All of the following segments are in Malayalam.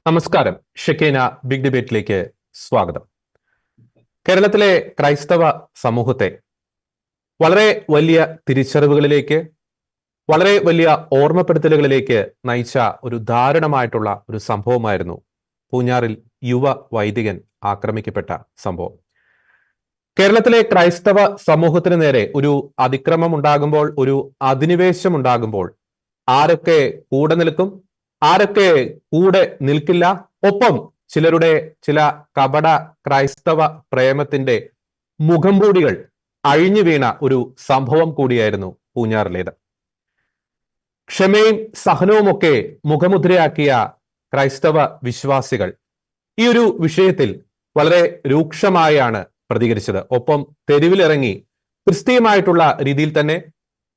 നമസ്കാരം. ഷെക്കേന ബിഗ് ഡിബേറ്റിലേക്ക് സ്വാഗതം. കേരളത്തിലെ ക്രൈസ്തവ സമൂഹത്തെ വളരെ വലിയ തിരിച്ചറിവുകളിലേക്ക്, വളരെ വലിയ ഓർമ്മപ്പെടുത്തലുകളിലേക്ക് നയിച്ച ഒരു ദാരുണമായിട്ടുള്ള ഒരു സംഭവമായിരുന്നു പൂഞ്ഞാറിൽ യുവ വൈദികൻ ആക്രമിക്കപ്പെട്ട സംഭവം. കേരളത്തിലെ ക്രൈസ്തവ സമൂഹത്തിന് നേരെ ഒരു അതിക്രമം ഉണ്ടാകുമ്പോൾ, ഒരു അധിനിവേശം ഉണ്ടാകുമ്പോൾ ആരൊക്കെ കൂടെ നിൽക്കും, ആരൊക്കെ കൂടെ നിൽക്കില്ല, ഒപ്പം ചില കപട ക്രൈസ്തവ പ്രേമത്തിന്റെ മുഖംമൂടികൾ അഴിഞ്ഞു വീണ ഒരു സംഭവം കൂടിയായിരുന്നു പൂഞ്ഞാറിലേത്. ക്ഷമയും സഹനവുമൊക്കെ മുഖമുദ്രയാക്കിയ ക്രൈസ്തവ വിശ്വാസികൾ ഈ ഒരു വിഷയത്തിൽ വളരെ രൂക്ഷമായാണ് പ്രതികരിച്ചത്. ഒപ്പം തെരുവിലിറങ്ങി ക്രിസ്തീയമായിട്ടുള്ള രീതിയിൽ തന്നെ,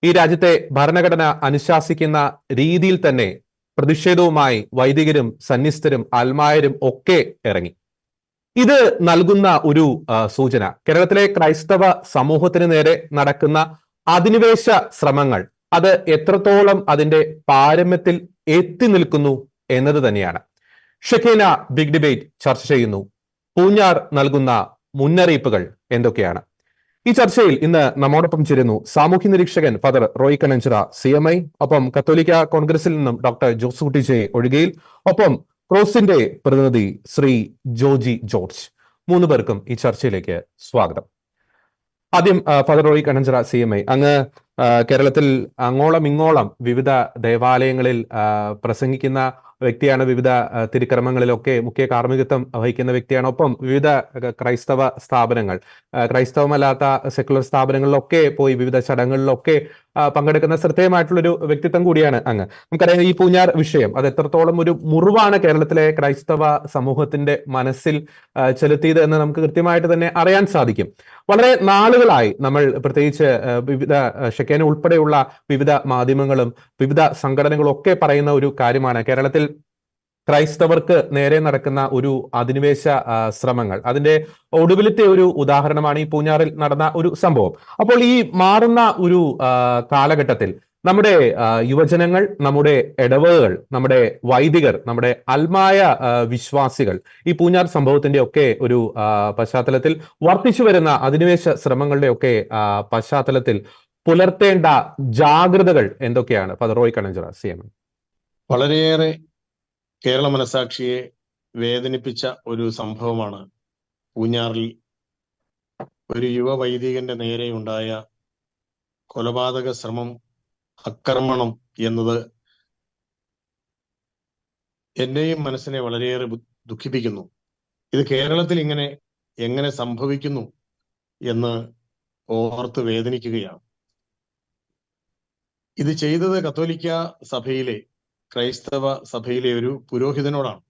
ഈ രാജ്യത്തെ ഭരണഘടന അനുശാസിക്കുന്ന രീതിയിൽ തന്നെ പ്രതിഷേധവുമായി വൈദികരും സന്യസ്തരും അൽമായരും ഒക്കെ ഇറങ്ങി. ഇത് നൽകുന്ന ഒരു സൂചന കേരളത്തിലെ ക്രൈസ്തവ സമൂഹത്തിന് നേരെ നടക്കുന്ന അധിനിവേശ ശ്രമങ്ങൾ അത് എത്രത്തോളം അതിന്റെ പാരമ്യത്തിൽ എത്തി നിൽക്കുന്നു എന്നത് തന്നെയാണ്. ഷെക്കേന ബിഗ് ഡിബേറ്റ് ചർച്ച ചെയ്യുന്നു. പൂഞ്ഞാർ നൽകുന്ന മുന്നറിയിപ്പുകൾ എന്തൊക്കെയാണ്? ഈ ചർച്ചയിൽ ഇന്ന് നമ്മോടൊപ്പം ചേരുന്നു സാമൂഹ്യ നിരീക്ഷകൻ ഫാദർ റോയ് കണഞ്ചിറ CMI, ഒപ്പം കത്തോലിക്ക കോൺഗ്രസിൽ നിന്നും ഡോക്ടർ ജോസൂട്ടി ജെ ഒഴികയിൽ, ഒപ്പം ക്രോസിന്റെ പ്രതിനിധി ശ്രീ ജോജി ജോർജ്. 3 പേർക്കും ഈ ചർച്ചയിലേക്ക് സ്വാഗതം. ആദ്യം ഫാദർ റോയ് കണഞ്ചിറ CMI, അങ്ങ് കേരളത്തിൽ അങ്ങോളം ഇങ്ങോളം വിവിധ ദേവാലയങ്ങളിൽ പ്രസംഗിക്കുന്ന വ്യക്തിയാണ്. വിവിധ തിരുക്കർമ്മങ്ങളിലൊക്കെ മുഖ്യ കാർമ്മികത്വം വഹിക്കുന്ന വ്യക്തിയാണ്. ഒപ്പം വിവിധ ക്രൈസ്തവ സ്ഥാപനങ്ങൾ, ക്രൈസ്തവമല്ലാത്ത സെക്കുലർ സ്ഥാപനങ്ങളിലൊക്കെ പോയി വിവിധ ചടങ്ങുകളിലൊക്കെ പങ്കെടുക്കുന്ന ശ്രദ്ധേയമായിട്ടുള്ളൊരു വ്യക്തിത്വം കൂടിയാണ് അങ്ങ്. നമുക്കറിയാം ഈ പൂഞ്ഞാർ വിഷയം അത് എത്രത്തോളം ഒരു മുറിവാണ് കേരളത്തിലെ ക്രൈസ്തവ സമൂഹത്തിന്റെ മനസ്സിൽ ചെലുത്തിയത് എന്ന് നമുക്ക് കൃത്യമായിട്ട് തന്നെ അറിയാൻ സാധിക്കും. വളരെ നാളുകളായി നമ്മൾ പ്രത്യേകിച്ച് വിവിധ ഷെക്കേന ഉൾപ്പെടെയുള്ള വിവിധ മാധ്യമങ്ങളും വിവിധ സംഘടനകളും ഒക്കെ പറയുന്ന ഒരു കാര്യമാണ് കേരളത്തിൽ ക്രൈസ്തവർക്ക് നേരെ നടക്കുന്ന ഒരു അധിനിവേശ ശ്രമങ്ങൾ. അതിന്റെ ഒടുവിലത്തെ ഒരു ഉദാഹരണമാണ് ഈ പൂഞ്ഞാറിൽ നടന്ന ഒരു സംഭവം. അപ്പോൾ ഈ മാറുന്ന ഒരു കാലഘട്ടത്തിൽ നമ്മുടെ യുവജനങ്ങൾ, നമ്മുടെ ഇടവകകൾ, നമ്മുടെ വൈദികർ, നമ്മുടെ അൽമായ വിശ്വാസികൾ ഈ പൂഞ്ഞാർ സംഭവത്തിന്റെ ഒക്കെ ഒരു പശ്ചാത്തലത്തിൽ വർദ്ധിച്ചു വരുന്ന അധിനിവേശ ശ്രമങ്ങളുടെ ഒക്കെ പശ്ചാത്തലത്തിൽ പുലർത്തേണ്ട ജാഗ്രതകൾ എന്തൊക്കെയാണ്? Father Roy Kananchira CMI. വളരെയേറെ കേരള മനസാക്ഷിയെ വേദനിപ്പിച്ച ഒരു സംഭവമാണ് പൂഞ്ഞാറിൽ ഒരു യുവ വൈദികന്റെ നേരെ ഉണ്ടായ കൊലപാതക ശ്രമം, ആക്രമണം എന്നത് എന്റെയും മനസ്സിനെ വളരെയേറെ ദുഃഖിപ്പിക്കുന്നു. ഇത് കേരളത്തിൽ എങ്ങനെ സംഭവിക്കുന്നു എന്ന് ഓർത്ത് വേദനിക്കുകയാണ്. ഇത് ചെയ്തത് കത്തോലിക്ക സഭയിലെ, ക്രൈസ്തവ സഭയിലെ ഒരു പുരോഹിതനോടാണ്.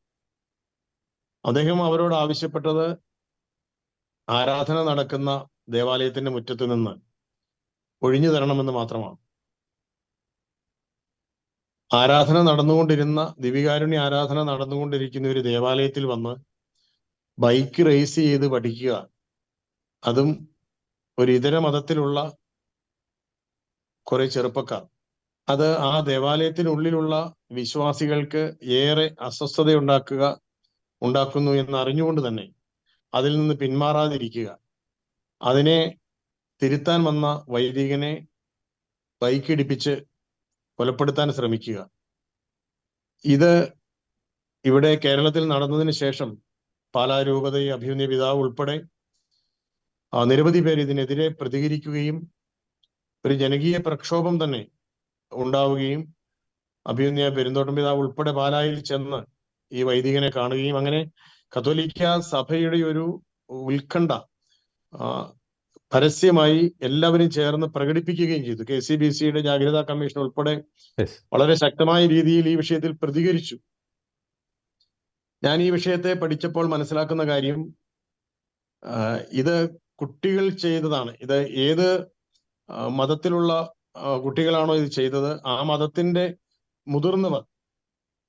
അദ്ദേഹം അവരോട് ആവശ്യപ്പെട്ടത് ആരാധന നടക്കുന്ന ദേവാലയത്തിന്റെ മുറ്റത്ത് നിന്ന് ഒഴിഞ്ഞു തരണമെന്ന് മാത്രമാണ്. ദിവികാരുണ്യ ആരാധന നടന്നുകൊണ്ടിരിക്കുന്ന ഒരു ദേവാലയത്തിൽ വന്ന് ബൈക്ക് റേസ് ചെയ്ത് പഠിക്കുക, അതും ഒരു ഇതര മതത്തിലുള്ള കുറെ ചെറുപ്പക്കാർ, അത് ആ ദേവാലയത്തിനുള്ളിലുള്ള വിശ്വാസികൾക്ക് ഏറെ അസ്വസ്ഥത ഉണ്ടാക്കുന്നു എന്ന് അറിഞ്ഞുകൊണ്ട് തന്നെ അതിൽ നിന്ന് പിന്മാറാതിരിക്കുക, അതിനെ തിരുത്താൻ വന്ന വൈദികനെ ബൈക്കിടിപ്പിച്ച് കൊലപ്പെടുത്താൻ ശ്രമിക്കുക, ഇത് ഇവിടെ കേരളത്തിൽ നടന്നതിന് ശേഷം പാലാ രൂപത അഭിമന്യ പിതാവ് ഉൾപ്പെടെ നിരവധി പേർ ഇതിനെതിരെ പ്രതികരിക്കുകയും ഒരു ജനകീയ പ്രക്ഷോഭം തന്നെ ഉണ്ടാവുകയും അഭിമന്യ പെരുന്തോട്ടം പിതാവ് ഉൾപ്പെടെ പാലായിൽ ചെന്ന് ഈ വൈദികനെ കാണുകയും അങ്ങനെ കത്തോലിക്ക സഭയുടെ ഒരു ഉത്കണ്ഠ പരസ്യമായി എല്ലാവരും ചേർന്ന് പ്രകടിപ്പിക്കുകയും ചെയ്തു. KCBCയുടെ ജാഗ്രതാ കമ്മീഷൻ ഉൾപ്പെടെ വളരെ ശക്തമായ രീതിയിൽ ഈ വിഷയത്തിൽ പ്രതികരിച്ചു. ഞാൻ ഈ വിഷയത്തെ പഠിച്ചപ്പോൾ മനസ്സിലാക്കുന്ന കാര്യം, ഇത് കുട്ടികൾ ചെയ്തതാണ്. ഇത് ഏത് മതത്തിലുള്ള കുട്ടികളാണോ ഇത് ചെയ്തത്, ആ മതത്തിന്റെ മുതിർന്നവർ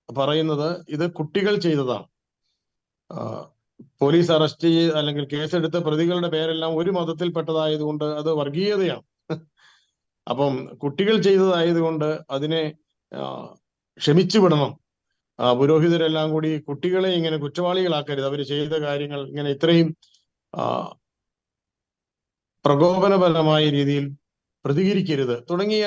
പറയുന്നത് ഇത് കുട്ടികൾ ചെയ്തതാണ്. പോലീസ് അറസ്റ്റ് അല്ലെങ്കിൽ കേസെടുത്ത പ്രതികളുടെ പേരെല്ലാം ഒരു മതത്തിൽപ്പെട്ടതായതുകൊണ്ട് അത് വർഗീയതയാണ്. അപ്പം കുട്ടികൾ ചെയ്തതായതുകൊണ്ട് അതിനെ ക്ഷമിച്ചു വിടണം പുരോഹിതരെല്ലാം കൂടി കുട്ടികളെ ഇങ്ങനെ കുറ്റവാളികളാക്കരുത്, അവർ ചെയ്ത കാര്യങ്ങൾ ഇങ്ങനെ ഇത്രയും പ്രകോപനപരമായ രീതിയിൽ പ്രതികരിക്കരുത് തുടങ്ങിയ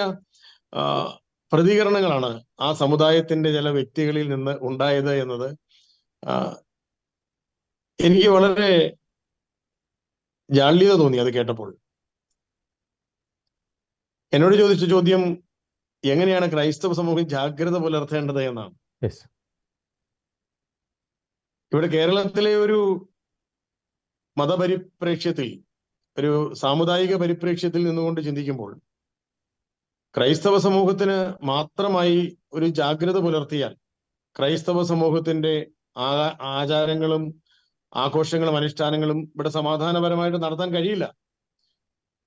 പ്രതികരണങ്ങളാണ് ആ സമുദായത്തിന്റെ ചില വ്യക്തികളിൽ നിന്ന് ഉണ്ടായത് എന്നത് എനിക്ക് വളരെ ജാള്യത തോന്നി അത് കേട്ടപ്പോൾ. എന്നോട് ചോദിച്ച ചോദ്യം എങ്ങനെയാണ് ക്രൈസ്തവ സമൂഹം ജാഗ്രത പുലർത്തേണ്ടത് എന്നാണ്. ഇവിടെ കേരളത്തിലെ ഒരു മതപരിപ്രേക്ഷ്യത്തിൽ, ഒരു സാമുദായിക പരിപ്രേക്ഷ്യത്തിൽ നിന്നുകൊണ്ട് ചിന്തിക്കുമ്പോൾ ക്രൈസ്തവ സമൂഹത്തിന് മാത്രമായി ഒരു ജാഗ്രത പുലർത്തിയാൽ ക്രൈസ്തവ സമൂഹത്തിന്റെ ആചാരങ്ങളും ആഘോഷങ്ങളും അനുഷ്ഠാനങ്ങളും ഇവിടെ സമാധാനപരമായിട്ട് നടത്താൻ കഴിയില്ല.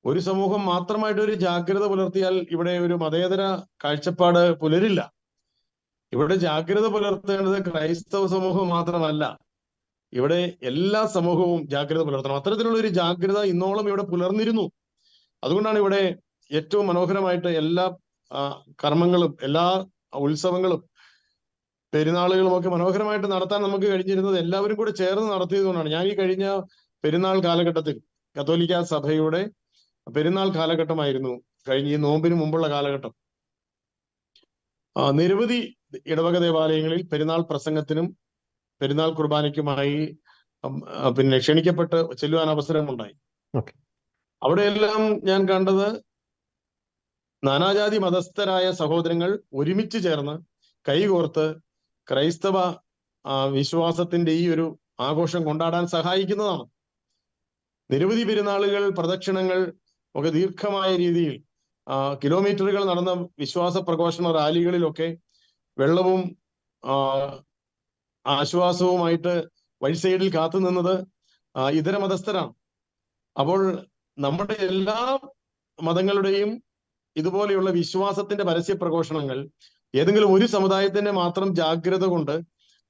ഒരു സമൂഹം മാത്രമായിട്ട് ഒരു ജാഗ്രത പുലർത്തിയാൽ ഇവിടെ ഒരു മതേതര കാഴ്ചപ്പാട് പുലരില്ല. ഇവിടെ ജാഗ്രത പുലർത്തേണ്ടത് ക്രൈസ്തവ സമൂഹം മാത്രമല്ല, ഇവിടെ എല്ലാ സമൂഹവും ജാഗ്രത പുലർത്തണം. അത്തരത്തിലുള്ള ഒരു ജാഗ്രത ഇന്നോളം ഇവിടെ പുലർന്നിരുന്നു. അതുകൊണ്ടാണ് ഇവിടെ ഏറ്റവും മനോഹരമായിട്ട് എല്ലാ കർമ്മങ്ങളും, എല്ലാ ഉത്സവങ്ങളും, പെരുന്നാളുകളും ഒക്കെ മനോഹരമായിട്ട് നടത്താൻ നമുക്ക് കഴിഞ്ഞിരുന്നത് എല്ലാവരും കൂടെ ചേർന്ന് നടത്തിയതുകൊണ്ടാണ്. ഞാൻ ഈ കഴിഞ്ഞ പെരുന്നാൾ കാലഘട്ടത്തിൽ, കത്തോലിക്ക സഭയുടെ പെരുന്നാൾ കാലഘട്ടമായിരുന്നു കഴിഞ്ഞ ഈ നോമ്പിന് മുമ്പുള്ള കാലഘട്ടം, നിരവധി ഇടവക ദേവാലയങ്ങളിൽ പെരുന്നാൾ പ്രസംഗത്തിനും പെരുന്നാൾ കുർബാനയ്ക്കുമായി ക്ഷണിക്കപ്പെട്ട് ചെല്ലുവാൻ അവസരമുണ്ടായി. അവിടെയെല്ലാം ഞാൻ കണ്ടത് നാനാജാതി മതസ്ഥരായ സഹോദരങ്ങൾ ഒരുമിച്ച് ചേർന്ന് കൈകോർത്ത് ക്രൈസ്തവ വിശ്വാസത്തിന്റെ ഈ ഒരു ആഘോഷം കൊണ്ടാടാൻ സഹായിക്കുന്നതാണ്. നിരവധി പെരുന്നാളുകൾ, പ്രദക്ഷിണങ്ങൾ ഒക്കെ ദീർഘമായ രീതിയിൽ കിലോമീറ്ററുകൾ നടന്ന വിശ്വാസ പ്രഘോഷണ റാലികളിലൊക്കെ വെള്ളവും ആശ്വാസവുമായിട്ട് വഴി സൈഡിൽ കാത്തുനിന്നത് ഇതര മതസ്ഥരാണ്. അപ്പോൾ നമ്മുടെ എല്ലാ മതങ്ങളുടെയും ഇതുപോലെയുള്ള വിശ്വാസത്തിന്റെ പരസ്യ പ്രഘോഷണങ്ങൾ ഏതെങ്കിലും ഒരു സമുദായത്തിന്റെ മാത്രം ജാഗ്രത കൊണ്ട്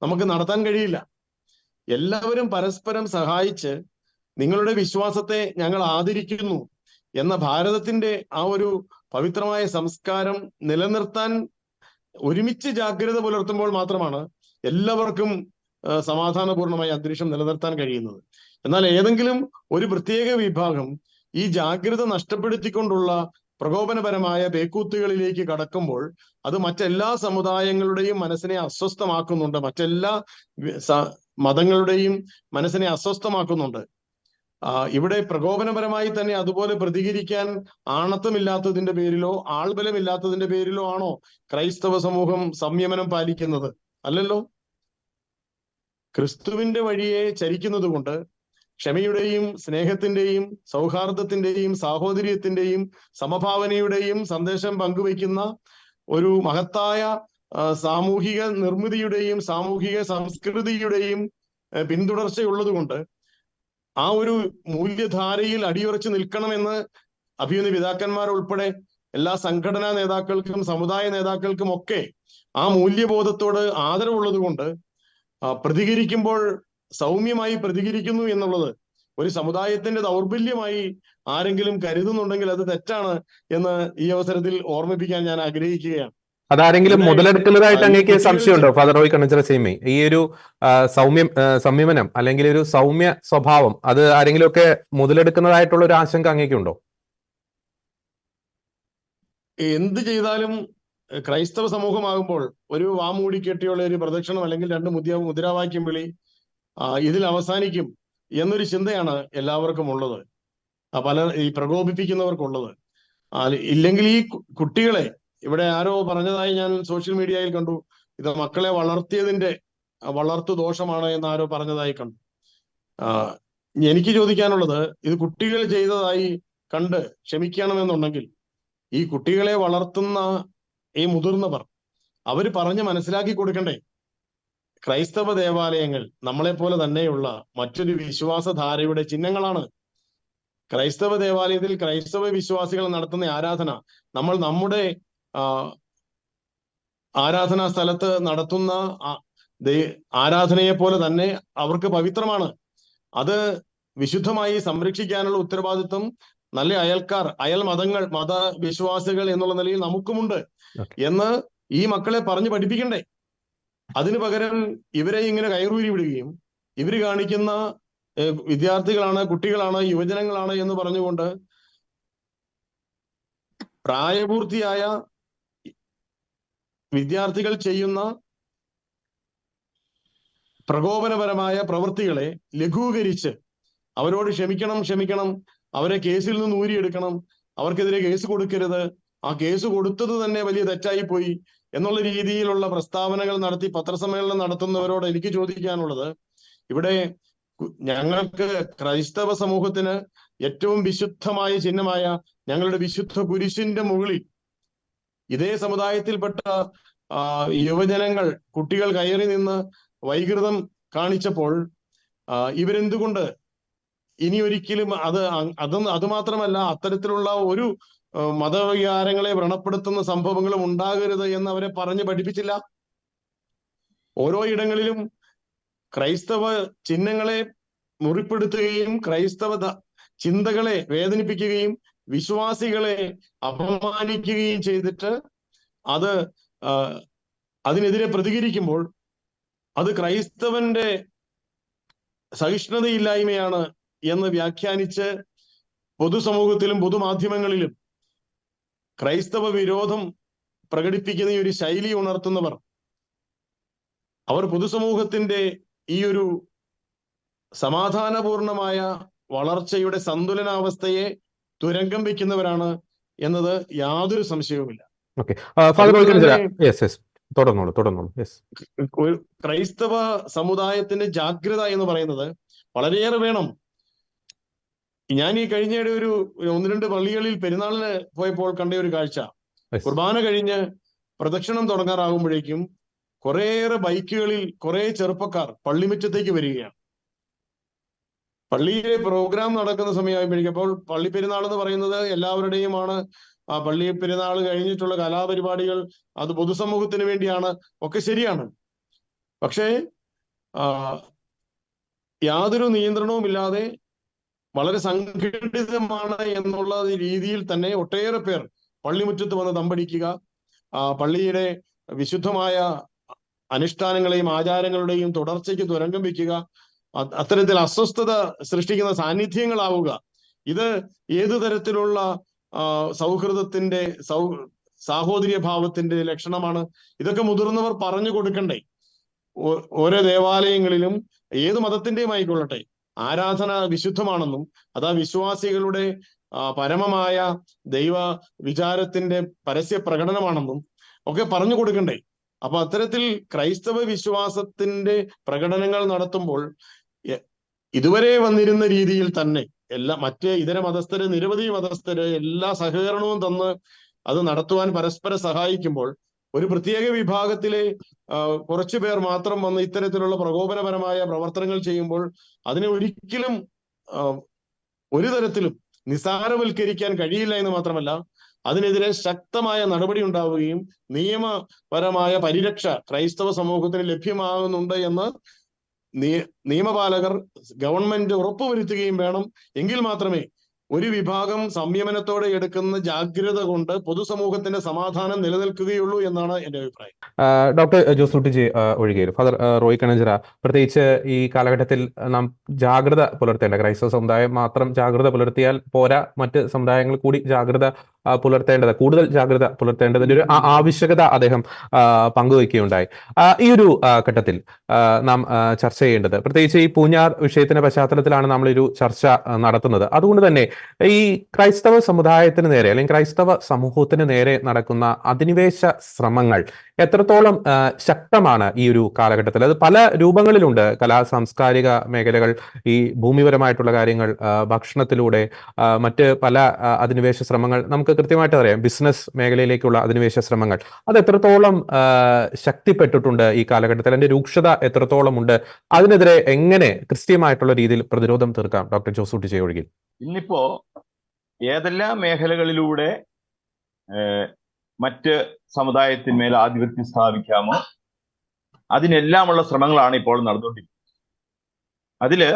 നമുക്ക് നടത്താൻ കഴിയില്ല. എല്ലാവരും പരസ്പരം സഹായിച്ച് നിങ്ങളുടെ വിശ്വാസത്തെ ഞങ്ങൾ ആദരിക്കുന്നു എന്ന ഭാരതത്തിന്റെ ആ ഒരു പവിത്രമായ സംസ്കാരം നിലനിർത്താൻ ഒരുമിച്ച് ജാഗ്രത പുലർത്തുമ്പോൾ മാത്രമാണ് എല്ലാവർക്കും സമാധാനപൂർണമായ അന്തരീക്ഷം നിലനിർത്താൻ കഴിയുന്നത്. എന്നാൽ ഏതെങ്കിലും ഒരു പ്രത്യേക വിഭാഗം ഈ ജാഗ്രത നഷ്ടപ്പെടുത്തിക്കൊണ്ടുള്ള പ്രകോപനപരമായ പേക്കൂത്തുകളിലേക്ക് കടക്കുമ്പോൾ അത് മറ്റെല്ലാ സമുദായങ്ങളുടെയും മനസ്സിനെ അസ്വസ്ഥമാക്കുന്നുണ്ട്, മറ്റെല്ലാ മതങ്ങളുടെയും മനസ്സിനെ അസ്വസ്ഥമാക്കുന്നുണ്ട്. ഇവിടെ പ്രകോപനപരമായി തന്നെ അതുപോലെ പ്രതികരിക്കാൻ ആണത്വമില്ലാത്തതിന്റെ പേരിലോ ആൾബലമില്ലാത്തതിന്റെ പേരിലോ ആണോ ക്രൈസ്തവ സമൂഹം സംയമനം പാലിക്കുന്നത്? അല്ലല്ലോ. ക്രിസ്തുവിന്റെ വഴിയെ ചരിക്കുന്നത് കൊണ്ട് ക്ഷമയുടെയും സ്നേഹത്തിന്റെയും സൗഹാർദ്ദത്തിന്റെയും സാഹോദര്യത്തിന്റെയും സമഭാവനയുടെയും സന്ദേശം പങ്കുവയ്ക്കുന്ന ഒരു മഹത്തായ സാമൂഹിക നിർമ്മിതിയുടെയും സാമൂഹിക സംസ്കൃതിയുടെയും പിന്തുടർച്ചയുള്ളത് കൊണ്ട് ആ ഒരു മൂല്യധാരയിൽ അടിയുറച്ച് നിൽക്കണമെന്ന് അഭിയുന്ന പിതാക്കന്മാർ ഉൾപ്പെടെ എല്ലാ സംഘടനാ നേതാക്കൾക്കും സമുദായ നേതാക്കൾക്കും ഒക്കെ ആ മൂല്യബോധത്തോട് ആദരവുള്ളത് കൊണ്ട് പ്രതികരിക്കുമ്പോൾ സൗമ്യമായി പ്രതികരിക്കുന്നു എന്നുള്ളത് ഒരു സമുദായത്തിന്റെ ദൗർബല്യമായി ആരെങ്കിലും കരുതുന്നുണ്ടെങ്കിൽ അത് തെറ്റാണ് എന്ന് ഈ അവസരത്തിൽ ഓർമ്മിപ്പിക്കാൻ ഞാൻ ആഗ്രഹിക്കുകയാണ്. അതാരെങ്കിലും മുതലെടുക്കുന്നതായിട്ട് അങ്ങേക്ക് സംശയമുണ്ടോ ഫാദർ റോയ് കണ്ണഞ്ചിറ സീമി? ഈ ഒരു സംയമനം അല്ലെങ്കിൽ ഒരു സൗമ്യ സ്വഭാവം അത് ആരെങ്കിലും ഒക്കെ മുതലെടുക്കുന്നതായിട്ടുള്ള ഒരു ആശങ്ക അങ്ങേക്കുണ്ടോ? എന്ത് ചെയ്താലും ക്രൈസ്തവ സമൂഹമാകുമ്പോൾ ഒരു വാമൂടി കെട്ടിയുള്ള ഒരു പ്രദക്ഷിണം അല്ലെങ്കിൽ രണ്ട് മുദ്രാവാക്യം വിളി ഇതിൽ അവസാനിക്കും എന്നൊരു ചിന്തയാണ് എല്ലാവർക്കും ഉള്ളത്, ഈ പ്രകോപിപ്പിക്കുന്നവർക്കുള്ളത്. ഇല്ലെങ്കിൽ ഈ കുട്ടികളെ, ഇവിടെ ആരോ പറഞ്ഞതായി ഞാൻ സോഷ്യൽ മീഡിയയിൽ കണ്ടു, ഇത് മക്കളെ വളർത്തിയതിന്റെ വളർത്തു ദോഷമാണ് എന്ന് ആരോ പറഞ്ഞതായി കണ്ടു. എനിക്ക് ചോദിക്കാനുള്ളത്, ഇത് കുട്ടികൾ ചെയ്തതായി കണ്ട് ക്ഷമിക്കണമെന്നുണ്ടെങ്കിൽ ഈ കുട്ടികളെ വളർത്തുന്ന ഈ മുതിർന്നവർ അവര് പറഞ്ഞ് മനസ്സിലാക്കി കൊടുക്കണ്ടേ? ക്രൈസ്തവ ദേവാലയങ്ങൾ നമ്മളെപ്പോലെ തന്നെയുള്ള മറ്റൊരു വിശ്വാസധാരയുടെ ചിഹ്നങ്ങളാണ്. ക്രൈസ്തവ ദേവാലയത്തിൽ ക്രൈസ്തവ വിശ്വാസികൾ നടത്തുന്ന ആരാധന നമ്മൾ നമ്മുടെ ആരാധനാ സ്ഥലത്ത് നടത്തുന്ന ആരാധനയെ പോലെ തന്നെ അവർക്ക് പവിത്രമാണ്. അത് വിശുദ്ധമായി സംരക്ഷിക്കാനുള്ള ഉത്തരവാദിത്വം നല്ല അയൽക്കാർ, അയൽ മതങ്ങൾ, മതവിശ്വാസികൾ എന്നുള്ള നിലയിൽ നമുക്കുമുണ്ട് എന്ന് ഈ മക്കളെ പറഞ്ഞു പഠിപ്പിക്കണ്ടേ? അതിനു പകരം ഇവരെ ഇങ്ങനെ കയറൂരി വിടുകയും ഇവര് കാണിക്കുന്ന വിദ്യാർത്ഥികളാണ്, കുട്ടികളാണ്, യുവജനങ്ങളാണ് എന്ന് പറഞ്ഞുകൊണ്ട് പ്രായപൂർത്തിയായ വിദ്യാർത്ഥികൾ ചെയ്യുന്ന പ്രകോപനപരമായ പ്രവൃത്തികളെ ലഘൂകരിച്ച് അവരോട് ക്ഷമിക്കണം, അവരെ കേസിൽ നിന്ന് ഊരിയെടുക്കണം, അവർക്കെതിരെ കേസ് കൊടുക്കരുത്, ആ കേസ് കൊടുത്തത് തന്നെ വലിയ തെറ്റായി പോയി എന്നുള്ള രീതിയിലുള്ള പ്രസ്താവനകൾ നടത്തി പത്രസമ്മേളനം നടത്തുന്നവരോട് എനിക്ക് ചോദിക്കാനുള്ളത്, ഇവിടെ ഞങ്ങൾക്ക് ക്രൈസ്തവ സമൂഹത്തിന് ഏറ്റവും വിശുദ്ധമായ ചിഹ്നമായ ഞങ്ങളുടെ വിശുദ്ധ കുരിശിന്റെ മുകളിൽ ഇതേ സമുദായത്തിൽപ്പെട്ട യുവജനങ്ങൾ, കുട്ടികൾ കയറി നിന്ന് വൈകൃതം കാണിച്ചപ്പോൾ ഇവരെന്തുകൊണ്ട് ഇനി ഒരിക്കലും അത് മാത്രമല്ല, അത്തരത്തിലുള്ള ഒരു മതവികാരങ്ങളെ വ്രണപ്പെടുത്തുന്ന സംഭവങ്ങളും ഉണ്ടാകരുത് എന്ന് അവരെ പറഞ്ഞ് പഠിപ്പിച്ചില്ല? ഓരോ ഇടങ്ങളിലും ക്രൈസ്തവ ചിഹ്നങ്ങളെ മുറിപ്പെടുത്തുകയും ക്രൈസ്തവ ചിന്തകളെ വേദനിപ്പിക്കുകയും വിശ്വാസികളെ അപമാനിക്കുകയും ചെയ്തിട്ട് അതിനെതിരെ പ്രതികരിക്കുമ്പോൾ അത് ക്രൈസ്തവന്റെ സഹിഷ്ണുതയില്ലായ്മയാണ് എന്ന് വ്യാഖ്യാനിച്ച് പൊതുസമൂഹത്തിലും പൊതുമാധ്യമങ്ങളിലും ക്രൈസ്തവ വിരോധം പ്രകടിപ്പിക്കുന്ന ഈ ഒരു ശൈലി ഉണർത്തുന്നവർ, അവർ പൊതുസമൂഹത്തിന്റെ ഈ ഒരു സമാധാനപൂർണമായ വളർച്ചയുടെ സന്തുലനാവസ്ഥയെ തുരങ്കം വയ്ക്കുന്നവരാണ് എന്നത് യാതൊരു സംശയവുമില്ല. ക്രൈസ്തവ സമുദായത്തിന്റെ ജാഗ്രത എന്ന് പറയുന്നത് വളരെയേറെ വേണം. ഞാൻ ഈ കഴിഞ്ഞിടെ ഒരു 1-2 പള്ളികളിൽ പെരുന്നാളിന് പോയപ്പോൾ കണ്ട ഒരു കാഴ്ച, കുർബാന കഴിഞ്ഞ് പ്രദക്ഷിണം തുടങ്ങാറാകുമ്പോഴേക്കും കുറേയേറെ ബൈക്കുകളിൽ കുറെ ചെറുപ്പക്കാർ പള്ളിമുറ്റത്തേക്ക് വരികയാണ്. പള്ളിയിലെ പ്രോഗ്രാം നടക്കുന്ന സമയമാകുമ്പോഴേക്കും, അപ്പോൾ പള്ളി പെരുന്നാൾ എന്ന് പറയുന്നത് എല്ലാവരുടെയുമാണ്. ആ പള്ളി പെരുന്നാൾ കഴിഞ്ഞിട്ടുള്ള കലാപരിപാടികൾ അത് പൊതുസമൂഹത്തിന് വേണ്ടിയാണ്, ഒക്കെ ശരിയാണ്. പക്ഷേ യാതൊരു നിയന്ത്രണവുമില്ലാതെ വളരെ സംഘടിതമാണ് എന്നുള്ള രീതിയിൽ തന്നെ ഒട്ടേറെ പേർ പള്ളിമുറ്റത്ത് വന്ന് തമ്പടിക്കുക, പള്ളിയുടെ വിശുദ്ധമായ അനുഷ്ഠാനങ്ങളെയും ആചാരങ്ങളുടെയും തുടർച്ചയ്ക്ക് തുരങ്കം വയ്ക്കുക, അത്തരത്തിൽ അസ്വസ്ഥത സൃഷ്ടിക്കുന്ന സാന്നിധ്യങ്ങളാവുക, ഇത് ഏതു തരത്തിലുള്ള സൗഹൃദത്തിന്റെ സാഹോദര്യ ഭാവത്തിന്റെ ലക്ഷണമാണ്? ഇതൊക്കെ മുതിർന്നവർ പറഞ്ഞു കൊടുക്കണ്ടേ? ഓരോ ദേവാലയങ്ങളിലും ഏത് മതത്തിന്റെയും ആയിക്കൊള്ളട്ടെ, ആരാധന വിശുദ്ധമാണെന്നും അത് ആ വിശ്വാസികളുടെ പരമമായ ദൈവ വിചാരത്തിന്റെ പരസ്യ പ്രകടനമാണെന്നും ഒക്കെ പറഞ്ഞു കൊടുക്കണ്ടേ? അപ്പൊ അത്തരത്തിൽ ക്രൈസ്തവ വിശ്വാസത്തിന്റെ പ്രകടനങ്ങൾ നടത്തുമ്പോൾ ഇതുവരെ വന്നിരുന്ന രീതിയിൽ തന്നെ മറ്റ് ഇതര മതസ്ഥര്, നിരവധി മതസ്ഥര് എല്ലാ സഹകരണവും തന്ന് അത് നടത്തുവാൻ പരസ്പരം സഹായിക്കുമ്പോൾ ഒരു പ്രത്യേക വിഭാഗത്തിലെ കുറച്ചു പേർ മാത്രം വന്ന് ഇത്തരത്തിലുള്ള പ്രകോപനപരമായ പ്രവർത്തനങ്ങൾ ചെയ്യുമ്പോൾ അതിനെ ഒരിക്കലും ഒരു തരത്തിലും നിസ്സാരവൽക്കരിക്കാൻ കഴിയില്ല എന്ന് മാത്രമല്ല, അതിനെതിരെ ശക്തമായ നടപടി ഉണ്ടാവുകയും നിയമപരമായ പരിരക്ഷ ക്രൈസ്തവ സമൂഹത്തിന് ലഭ്യമാകുന്നുണ്ട് എന്ന് നിയമപാലകർ, ഗവൺമെന്റ് ഉറപ്പുവരുത്തുകയും വേണം. എങ്കിൽ മാത്രമേ ഒരു വിഭാഗം സംയമനത്തോടെ എടുക്കുന്ന ജാഗ്രത കൊണ്ട് പൊതുസമൂഹത്തിന്റെ സമാധാനം നിലനിൽക്കുകയുള്ളൂ എന്നാണ് എന്റെ അഭിപ്രായം. ഡോക്ടർ ജോസൂട്ടി ജി ഒഴികെ ഫാദർ റോയ് കണഞ്ചിറ, പ്രത്യേകിച്ച് ഈ കാലഘട്ടത്തിൽ നാം ജാഗ്രത പുലർത്തേണ്ട, ക്രൈസ്തവ സമുദായം മാത്രം ജാഗ്രത പുലർത്തിയാൽ പോരാ, മറ്റ് സമുദായങ്ങൾ കൂടി ജാഗ്രത പുലർത്തേണ്ടത്, കൂടുതൽ ജാഗ്രത പുലർത്തേണ്ടതിന്റെ ഒരു ആവശ്യകത അദ്ദേഹം പങ്കുവയ്ക്കുകയുണ്ടായി. ഈ ഒരു ഘട്ടത്തിൽ നാം ചർച്ച ചെയ്യേണ്ടത്, പ്രത്യേകിച്ച് ഈ പൂഞ്ഞാർ വിഷയത്തിന്റെ പശ്ചാത്തലത്തിലാണ് നമ്മളൊരു ചർച്ച നടത്തുന്നത്. അതുകൊണ്ട് തന്നെ ഈ ക്രൈസ്തവ സമുദായത്തിന് നേരെ അല്ലെങ്കിൽ ക്രൈസ്തവ സമൂഹത്തിന് നേരെ നടക്കുന്ന അധിനിവേശ ശ്രമങ്ങൾ എത്രത്തോളം ശക്തമാണ് ഈ ഒരു കാലഘട്ടത്തിൽ? അത് പല രൂപങ്ങളിലുണ്ട്. സാംസ്കാരിക മേഖലകൾ, ഈ ഭൂമിപരമായിട്ടുള്ള കാര്യങ്ങൾ, ഭക്ഷണത്തിലൂടെ മറ്റ് പല അധിനിവേശ ശ്രമങ്ങൾ നമുക്ക് കൃത്യമായിട്ട് അറിയാം. ബിസിനസ് മേഖലയിലേക്കുള്ള അധിനിവേശ ശ്രമങ്ങൾ അത് എത്രത്തോളം ശക്തിപ്പെട്ടിട്ടുണ്ട് ഈ കാലഘട്ടത്തിൽ? അതിന്റെ രൂക്ഷത എത്രത്തോളം ഉണ്ട്? അതിനെതിരെ എങ്ങനെ ക്രിസ്ത്യമായിട്ടുള്ള രീതിയിൽ പ്രതിരോധം തീർക്കാം? ഡോക്ടർ ജോസൂട്ടി ജെ ഒഴികെ ഇന്നിപ്പോ ഏതെല്ലാം മേഖലകളിലൂടെ മറ്റ് സമുദായത്തിന്മേൽ ആധിപത്യം സ്ഥാപിക്കാമോ അതിനെല്ലാമുള്ള ശ്രമങ്ങളാണ് ഇപ്പോൾ നടന്നുകൊണ്ടിരിക്കുന്നത്. അതില്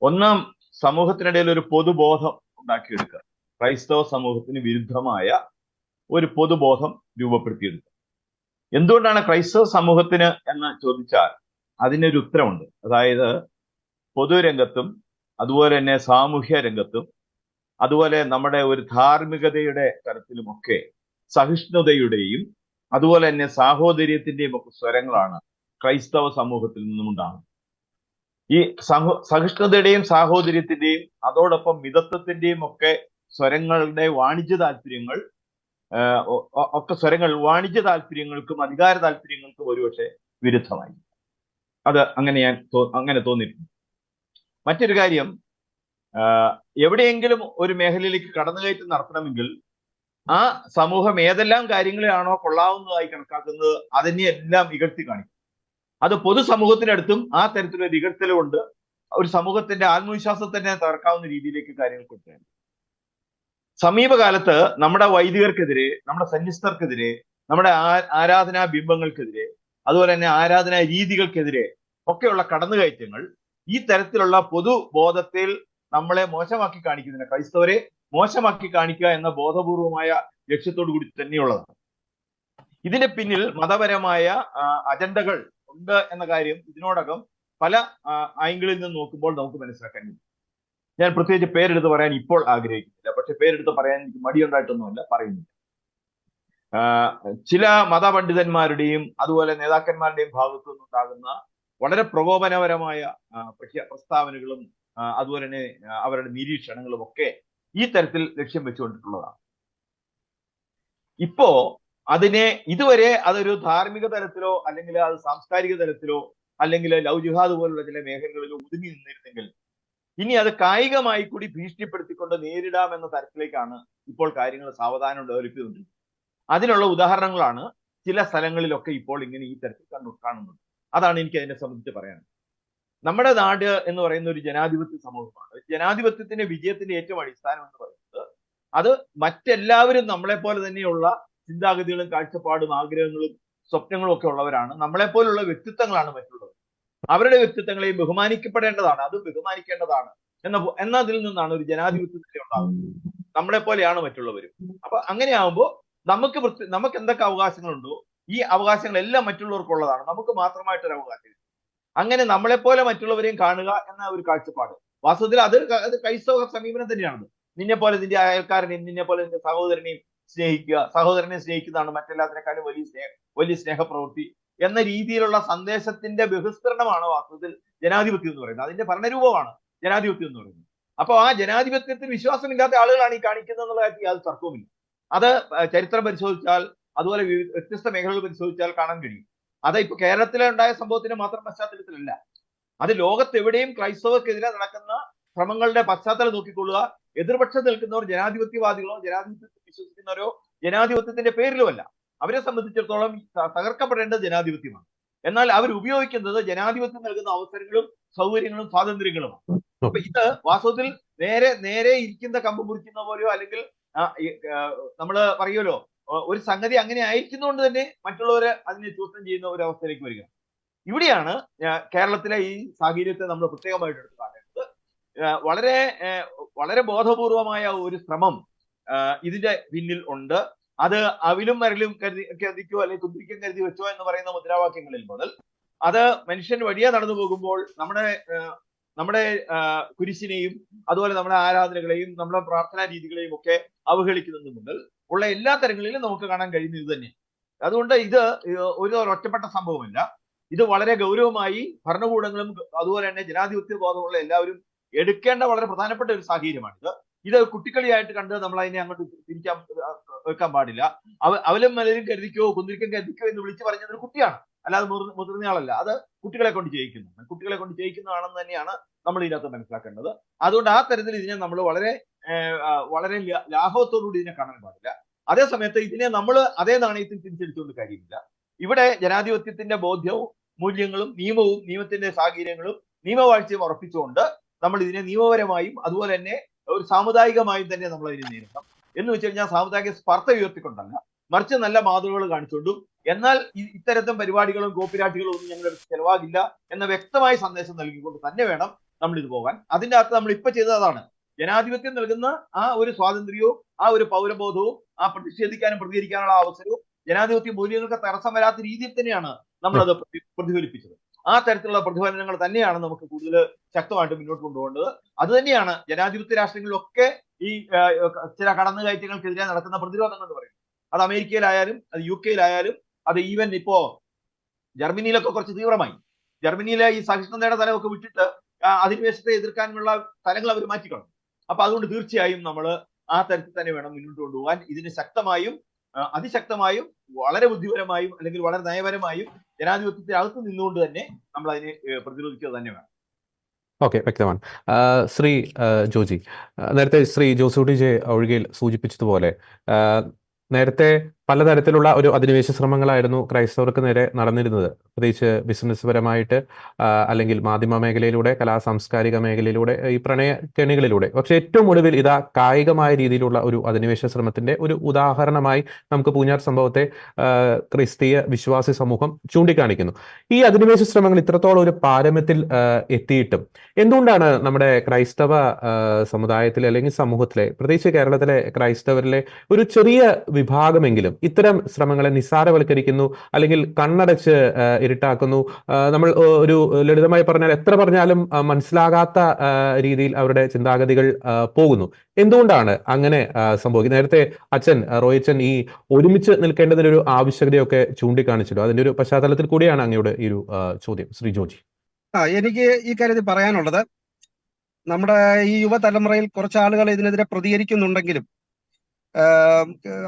ഒന്നാം, സമൂഹത്തിനിടയിൽ ഒരു പൊതുബോധം ഉണ്ടാക്കിയെടുക്കുക. ക്രൈസ്തവ സമൂഹത്തിന് വിരുദ്ധമായ ഒരു പൊതുബോധം രൂപപ്പെടുത്തിയെടുക്കുക. എന്തുകൊണ്ടാണ് ക്രൈസ്തവ സമൂഹത്തിന് എന്ന് ചോദിച്ചാൽ അതിനൊരു ഉത്തരമുണ്ട്. അതായത് പൊതുരംഗത്തും അതുപോലെ തന്നെ സാമൂഹ്യ രംഗത്തും അതുപോലെ നമ്മുടെ ഒരു ധാർമ്മികതയുടെ തലത്തിലുമൊക്കെ സഹിഷ്ണുതയുടെയും അതുപോലെ തന്നെ സാഹോദര്യത്തിന്റെയും ഒക്കെ സ്വരങ്ങളാണ് ക്രൈസ്തവ സമൂഹത്തിൽ നിന്നും ഉണ്ടാകുന്നത്. ഈ സഹിഷ്ണുതയുടെയും സാഹോദര്യത്തിന്റെയും അതോടൊപ്പം മിതത്വത്തിന്റെയും ഒക്കെ സ്വരങ്ങളുടെ വാണിജ്യ താല്പര്യങ്ങൾ വാണിജ്യ താല്പര്യങ്ങൾക്കും അധികാര താല്പര്യങ്ങൾക്കും ഒരുപക്ഷെ വിരുദ്ധമായി. അത് അങ്ങനെ തോന്നിയിട്ടുണ്ട്. മറ്റൊരു കാര്യം, എവിടെയെങ്കിലും ഒരു മേഖലയിലേക്ക് കടന്നുകയറ്റം നടത്തണമെങ്കിൽ ആ സമൂഹം ഏതെല്ലാം കാര്യങ്ങളെയാണോ കൊള്ളാവുന്നതായി കണക്കാക്കുന്നത് അതിനെയെല്ലാം ഇകഴ്ത്തി കാണിക്കും. അത് പൊതുസമൂഹത്തിനടുത്തും ആ തരത്തിലൊരു ഇകഴ്ത്തലുകൊണ്ട് ഒരു സമൂഹത്തിന്റെ ആത്മവിശ്വാസത്തിനെ തകർക്കാവുന്ന രീതിയിലേക്ക് കാര്യങ്ങൾ കൊണ്ടുവരും. സമീപകാലത്ത് നമ്മുടെ വൈദികർക്കെതിരെ, നമ്മുടെ സന്യസ്തർക്കെതിരെ, നമ്മുടെ ആരാധനാ ബിംബങ്ങൾക്കെതിരെ, അതുപോലെ തന്നെ ആരാധനാ രീതികൾക്കെതിരെ ഒക്കെയുള്ള കടന്നുകയറ്റങ്ങൾ ഈ തരത്തിലുള്ള പൊതുബോധത്തിൽ നമ്മളെ മോശമാക്കി കാണിക്കുന്നതിന്, ക്രൈസ്തവരെ മോശമാക്കി കാണിക്കുക എന്ന ബോധപൂർവമായ ലക്ഷ്യത്തോടു കൂടി തന്നെയുള്ളതാണ്. ഇതിന്റെ പിന്നിൽ മതപരമായ അജണ്ടകൾ ഉണ്ട് എന്ന കാര്യം ഇതിനോടകം പല ആംഗിളിൽ നിന്ന് നോക്കുമ്പോൾ നമുക്ക് മനസ്സിലാക്കാൻ കഴിയും. ഞാൻ പ്രത്യേകിച്ച് പേരെടുത്ത് പറയാൻ ഇപ്പോൾ ആഗ്രഹിക്കുന്നില്ല, പക്ഷെ പേരെടുത്ത് പറയാൻ എനിക്ക് മടിയുണ്ടായിട്ടൊന്നുമല്ല പറയുന്നില്ല. ചില മതപണ്ഡിതന്മാരുടെയും അതുപോലെ നേതാക്കന്മാരുടെയും ഭാഗത്തു നിന്നുണ്ടാകുന്ന വളരെ പ്രകോപനപരമായ പ്രസ്താവനകളും അതുപോലെ തന്നെ അവരുടെ നിരീക്ഷണങ്ങളും ഒക്കെ ഈ തരത്തിൽ ലക്ഷ്യം വെച്ചുകൊണ്ടിട്ടുള്ളതാണ്. ഇപ്പോ ഇതുവരെ അതൊരു ധാർമ്മിക തലത്തിലോ അല്ലെങ്കിൽ അത് സാംസ്കാരിക തലത്തിലോ അല്ലെങ്കിൽ ലവ് ജിഹാദ് പോലുള്ള ചില മേഖലകളിലോ ഒതുങ്ങി നിന്നിരുന്നെങ്കിൽ ഇനി അത് കായികമായി കൂടി ഭീഷണിപ്പെടുത്തിക്കൊണ്ട് നേരിടാമെന്ന തരത്തിലേക്കാണ് ഇപ്പോൾ കാര്യങ്ങൾ സാവധാനം ഡെവലപ്പ് ചെയ്തുകൊണ്ടിരിക്കുന്നത്. അതിനുള്ള ഉദാഹരണങ്ങളാണ് ചില സ്ഥലങ്ങളിലൊക്കെ ഇപ്പോൾ ഇങ്ങനെ ഈ തരത്തിൽ കാണുന്നത്. അതാണ് എനിക്ക് അതിനെ സംബന്ധിച്ച് പറയാനുള്ളത്. നമ്മുടെ നാട് എന്ന് പറയുന്ന ഒരു ജനാധിപത്യ സമൂഹമാണ്. ജനാധിപത്യത്തിന്റെ വിജയത്തിന്റെ ഏറ്റവും അടിസ്ഥാനം എന്ന് പറയുന്നത് അത് മറ്റെല്ലാവരും നമ്മളെപ്പോലെ തന്നെയുള്ള ചിന്താഗതികളും കാഴ്ചപ്പാടും ആഗ്രഹങ്ങളും സ്വപ്നങ്ങളും ഒക്കെ ഉള്ളവരാണ്. നമ്മളെപ്പോലുള്ള വ്യക്തിത്വങ്ങളാണ് മറ്റുള്ളവർ. അവരുടെ വ്യക്തിത്വങ്ങളെയും ബഹുമാനിക്കപ്പെടേണ്ടതാണ്, അത് ബഹുമാനിക്കേണ്ടതാണ് എന്നതിൽ നിന്നാണ് ഒരു ജനാധിപത്യത്തിന്റെ ഉണ്ടാകുന്നത്. നമ്മളെ പോലെയാണ് മറ്റുള്ളവരും. അപ്പൊ അങ്ങനെയാകുമ്പോൾ നമുക്ക് എന്തൊക്കെ അവകാശങ്ങളുണ്ടോ ഈ അവകാശങ്ങളെല്ലാം മറ്റുള്ളവർക്കുള്ളതാണ്, നമുക്ക് മാത്രമായിട്ടൊരു അവകാശം. അങ്ങനെ നമ്മളെപ്പോലെ മറ്റുള്ളവരെയും കാണുക എന്ന ഒരു കാഴ്ചപ്പാട് വാസ്തവത്തിൽ അത് ക്രൈസ്തവ സമീപനം തന്നെയാണ്. നിന്നെ പോലെ നിന്റെ അയൽക്കാരനെയും നിന്നെ പോലെ നിന്റെ സഹോദരനെയും സ്നേഹിക്കുക, സഹോദരനെ സ്നേഹിക്കുന്നതാണ് മറ്റെല്ലാത്തിനേക്കാളും വലിയ സ്നേഹപ്രവൃത്തി എന്ന രീതിയിലുള്ള സന്ദേശത്തിന്റെ ബഹിഷ്കരണമാണ് വാസ്തവത്തിൽ ജനാധിപത്യം എന്ന് പറയുന്നത്. അതിന്റെ ഭരണരൂപമാണ് ജനാധിപത്യം എന്ന് പറയുന്നത്. അപ്പൊ ആ ജനാധിപത്യത്തിൽ വിശ്വാസമില്ലാത്ത ആളുകളാണ് ഈ കാണിക്കുന്നത് എന്നുള്ള കാര്യത്തിൽ യാതൊരു തർക്കവുമില്ല. അത് ചരിത്രം പരിശോധിച്ചാൽ അതുപോലെ വ്യത്യസ്ത മേഖലകൾ പരിശോധിച്ചാൽ കാണാൻ കഴിയും. അത് ഇപ്പൊ കേരളത്തിലെ ഉണ്ടായ സംഭവത്തിന്റെ മാത്രം പശ്ചാത്തലത്തിലല്ല, അത് ലോകത്തെവിടെയും ക്രൈസ്തവർക്കെതിരെ നടക്കുന്ന ശ്രമങ്ങളുടെ പശ്ചാത്തലം നോക്കിക്കൊള്ളുക. എതിർപക്ഷത്ത് നിൽക്കുന്നവർ ജനാധിപത്യവാദികളോ ജനാധിപത്യത്തിൽ വിശ്വസിക്കുന്നവരോ ജനാധിപത്യത്തിന്റെ പേരിലുമല്ല. അവരെ സംബന്ധിച്ചിടത്തോളം തകർക്കപ്പെടേണ്ടത് ജനാധിപത്യമാണ്. എന്നാൽ അവർ ഉപയോഗിക്കുന്നത് ജനാധിപത്യം നൽകുന്ന അവസരങ്ങളും സൗകര്യങ്ങളും സ്വാതന്ത്ര്യങ്ങളുമാണ്. അപ്പൊ ഇത് വാസ്തവത്തിൽ നേരെ ഇരിക്കുന്ന കമ്പ് മുറിക്കുന്ന പോലെയോ അല്ലെങ്കിൽ നമ്മൾ പറയുമല്ലോ ഒരു സംഗതി അങ്ങനെ ആയിരിക്കുന്നതുകൊണ്ട് തന്നെ മറ്റുള്ളവരെ അതിനെ ചൂഷണം ചെയ്യുന്ന ഒരു അവസ്ഥയിലേക്ക് വരിക. ഇവിടെയാണ് കേരളത്തിലെ ഈ സാഹചര്യത്തെ നമ്മൾ പ്രത്യേകമായിട്ട് എടുത്ത് കാണേണ്ടത്. വളരെ ബോധപൂർവമായ ഒരു ശ്രമം ഇതിന്റെ പിന്നിൽ ഉണ്ട്. അത് അവിലും മരലും കരുതിക്കോ അല്ലെങ്കിൽ കുന്തിരിക്കം കരുതി വെച്ചോ എന്ന് പറയുന്ന മുദ്രാവാക്യങ്ങളിൽ മുതൽ അത് മനുഷ്യൻ വഴിയെ നടന്നു പോകുമ്പോൾ നമ്മുടെ കുരിശിനെയും അതുപോലെ നമ്മുടെ ആരാധനകളെയും നമ്മുടെ പ്രാർത്ഥനാ രീതികളെയും ഒക്കെ അവഹേളിക്കുന്നത് മുതൽ ഉള്ള എല്ലാ തരങ്ങളിലും നമുക്ക് കാണാൻ കഴിയുന്നത് ഇത് തന്നെ. അതുകൊണ്ട് ഇത് ഒരു ഒറ്റപ്പെട്ട സംഭവമല്ല. ഇത് വളരെ ഗൗരവമായി ഭരണകൂടങ്ങളും അതുപോലെ തന്നെ ജനാധിപത്യ ബോധമുള്ള എല്ലാവരും എടുക്കേണ്ട വളരെ പ്രധാനപ്പെട്ട ഒരു സാഹചര്യമാണിത്. ഇത് കുട്ടിക്കളിയായിട്ട് കണ്ട് നമ്മൾ അതിനെ അങ്ങോട്ട് തിരിക്കാൻ വെക്കാൻ പാടില്ല. അവലും മലരും കരുതിക്കോ കുന്തിരിക്കം കരുതിക്കോ എന്ന് വിളിച്ചു പറഞ്ഞത് ഒരു കുട്ടിയാണ്, അല്ലാതെ മുതിർന്നയാളല്ല. അത് കുട്ടികളെ കൊണ്ട് ചെയ്യിക്കുന്നതാണെന്ന് തന്നെയാണ് നമ്മൾ ഇതിനകത്ത് മനസ്സിലാക്കേണ്ടത്. അതുകൊണ്ട് ആ തരത്തിൽ ഇതിനെ നമ്മൾ വളരെ ലാഘവത്തോടുകൂടി ഇതിനെ കാണാൻ പാടില്ല. അതേ സമയത്ത് ഇതിനെ നമ്മൾ അതേ നാണയത്തിൽ തിരിച്ചടിച്ചുകൊണ്ട് കാര്യമില്ല. ഇവിടെ ജനാധിപത്യത്തിന്റെ ബോധ്യവും മൂല്യങ്ങളും നിയമത്തിന്റെ സാഹചര്യങ്ങളും നിയമവാഴ്ചയും ഉറപ്പിച്ചുകൊണ്ട് നമ്മൾ ഇതിനെ നിയമപരമായും അതുപോലെ തന്നെ ഒരു സാമുദായികമായും തന്നെ നമ്മൾ അതിനെ നേരിടണം. എന്ന് വെച്ച് കഴിഞ്ഞാൽ സാമുദായിക സ്പർദ്ധ ഉയർത്തിക്കൊണ്ടല്ല, മറിച്ച് നല്ല മാതൃകകൾ കാണിച്ചുകൊണ്ടും എന്നാൽ ഇത്തരത്തിൽ പരിപാടികളും കോപ്പിരാട്ടുകളും ഒന്നും ഞങ്ങളുടെ ചെലവാകില്ല എന്ന വ്യക്തമായ സന്ദേശം നൽകിക്കൊണ്ട് തന്നെ വേണം നമ്മൾ ഇത് പോകാൻ. അതിന്റെ അകത്ത് നമ്മൾ ഇപ്പൊ ചെയ്തതാണ് ജനാധിപത്യം നൽകുന്ന ആ ഒരു സ്വാതന്ത്ര്യവും ആ ഒരു പൗരബോധവും ആ പ്രതിഷേധിക്കാനും പ്രതികരിക്കാനുള്ള അവസരവും ജനാധിപത്യ മൂല്യങ്ങൾക്ക് തടസ്സം വരാത്ത രീതിയിൽ തന്നെയാണ് നമ്മളത് പ്രതിഫലിപ്പിച്ചത്. ആ തരത്തിലുള്ള പ്രതിഫലനങ്ങൾ തന്നെയാണ് നമുക്ക് കൂടുതൽ ശക്തമായിട്ട് മുന്നോട്ട് കൊണ്ടുപോകേണ്ടത്. അത് തന്നെയാണ് ജനാധിപത്യ രാഷ്ട്രങ്ങളിലൊക്കെ ഈ ചില കടന്നുകയറ്റങ്ങൾക്കെതിരെ നടക്കുന്ന പ്രതിരോധങ്ങൾ എന്ന് പറയുന്നത്. അത് അമേരിക്കയിലായാലും അത് UK-യിലായാലും അത് ഈവൻ ഇപ്പോ ജർമ്മനിയിലൊക്കെ കുറച്ച് തീവ്രമായി. ജർമ്മനിയിലെ ഈ സഹിഷ്ണുതയുടെ തലമൊക്കെ വിട്ടിട്ട് അധിനിവേശത്തെ എതിർക്കാനുള്ള തലങ്ങൾ അവർ മാറ്റിക്കളഞ്ഞു. അപ്പൊ അതുകൊണ്ട് തീർച്ചയായും നമ്മൾ ആ തരത്തിൽ തന്നെ വേണം മുന്നോട്ട് കൊണ്ടുപോകാൻ. ഇതിന് ശക്തമായും അതിശക്തമായും വളരെ ബുദ്ധിപരമായും അല്ലെങ്കിൽ വളരെ നയപരമായും ജനാധിപത്യത്തിനകത്ത് നിന്നുകൊണ്ട് തന്നെ നമ്മൾ അതിനെ പ്രതിരോധിക്കുക തന്നെ വേണം. ഓക്കെ, വ്യക്തമാണ്. ശ്രീ ജോജി, നേരത്തെ ശ്രീ ജോസൂട്ടി ജെ ഒഴികയിൽ സൂചിപ്പിച്ചതുപോലെ നേരത്തെ പലതരത്തിലുള്ള ഒരു അധിനിവേശ ശ്രമങ്ങളായിരുന്നു ക്രൈസ്തവർക്ക് നേരെ നടന്നിരുന്നത്, പ്രത്യേകിച്ച് ബിസിനസ് പരമായിട്ട് അല്ലെങ്കിൽ മാധ്യമ മേഖലയിലൂടെ, സാംസ്കാരിക മേഖലയിലൂടെ, ഈ പ്രണയ കെണികളിലൂടെ. പക്ഷെ ഏറ്റവും ഒടുവിൽ ഇതാ കായികമായ രീതിയിലുള്ള ഒരു അധിനിവേശ ശ്രമത്തിന്റെ ഒരു ഉദാഹരണമായി നമുക്ക് പൂഞ്ഞാർ സംഭവത്തെ ക്രിസ്തീയ വിശ്വാസി സമൂഹം ചൂണ്ടിക്കാണിക്കുന്നു. ഈ അധിനിവേശ ശ്രമങ്ങൾ ഇത്രത്തോളം ഒരു പാരമ്യത്തിൽ എത്തിയിട്ടും എന്തുകൊണ്ടാണ് നമ്മുടെ ക്രൈസ്തവ സമുദായത്തിലെ അല്ലെങ്കിൽ സമൂഹത്തിലെ, പ്രത്യേകിച്ച് കേരളത്തിലെ ക്രൈസ്തവരിലെ ഒരു ചെറിയ വിഭാഗമെങ്കിലും ഇത്തരം ശ്രമങ്ങളെ നിസ്സാരവൽക്കരിക്കുന്നു, അല്ലെങ്കിൽ കണ്ണടച്ച് ഇരുട്ടാക്കുന്നു? നമ്മൾ ഒരു ലളിതമായി പറഞ്ഞാൽ, എത്ര പറഞ്ഞാലും മനസ്സിലാകാത്ത രീതിയിൽ അവരുടെ ചിന്താഗതികൾ പോകുന്നു. എന്തുകൊണ്ടാണ് അങ്ങനെ സംഭവിക്കുന്നത്? നേരത്തെ റോയിച്ചൻ ഈ ഒരുമിച്ച് നിൽക്കേണ്ടതിനൊരു ആവശ്യകതയൊക്കെ ചൂണ്ടിക്കാണിച്ചല്ലോ. അതിന്റെ ഒരു പശ്ചാത്തലത്തിൽ കൂടിയാണ് അങ്ങയുടെ ഈ ഒരു ചോദ്യം, ശ്രീ ജോജി. എനിക്ക് ഈ കാര്യത്തിൽ പറയാനുള്ളത്, നമ്മുടെ ഈ യുവതലമുറയിൽ കുറച്ച് ആളുകൾ ഇതിനെതിരെ പ്രതികരിക്കുന്നുണ്ടെങ്കിലും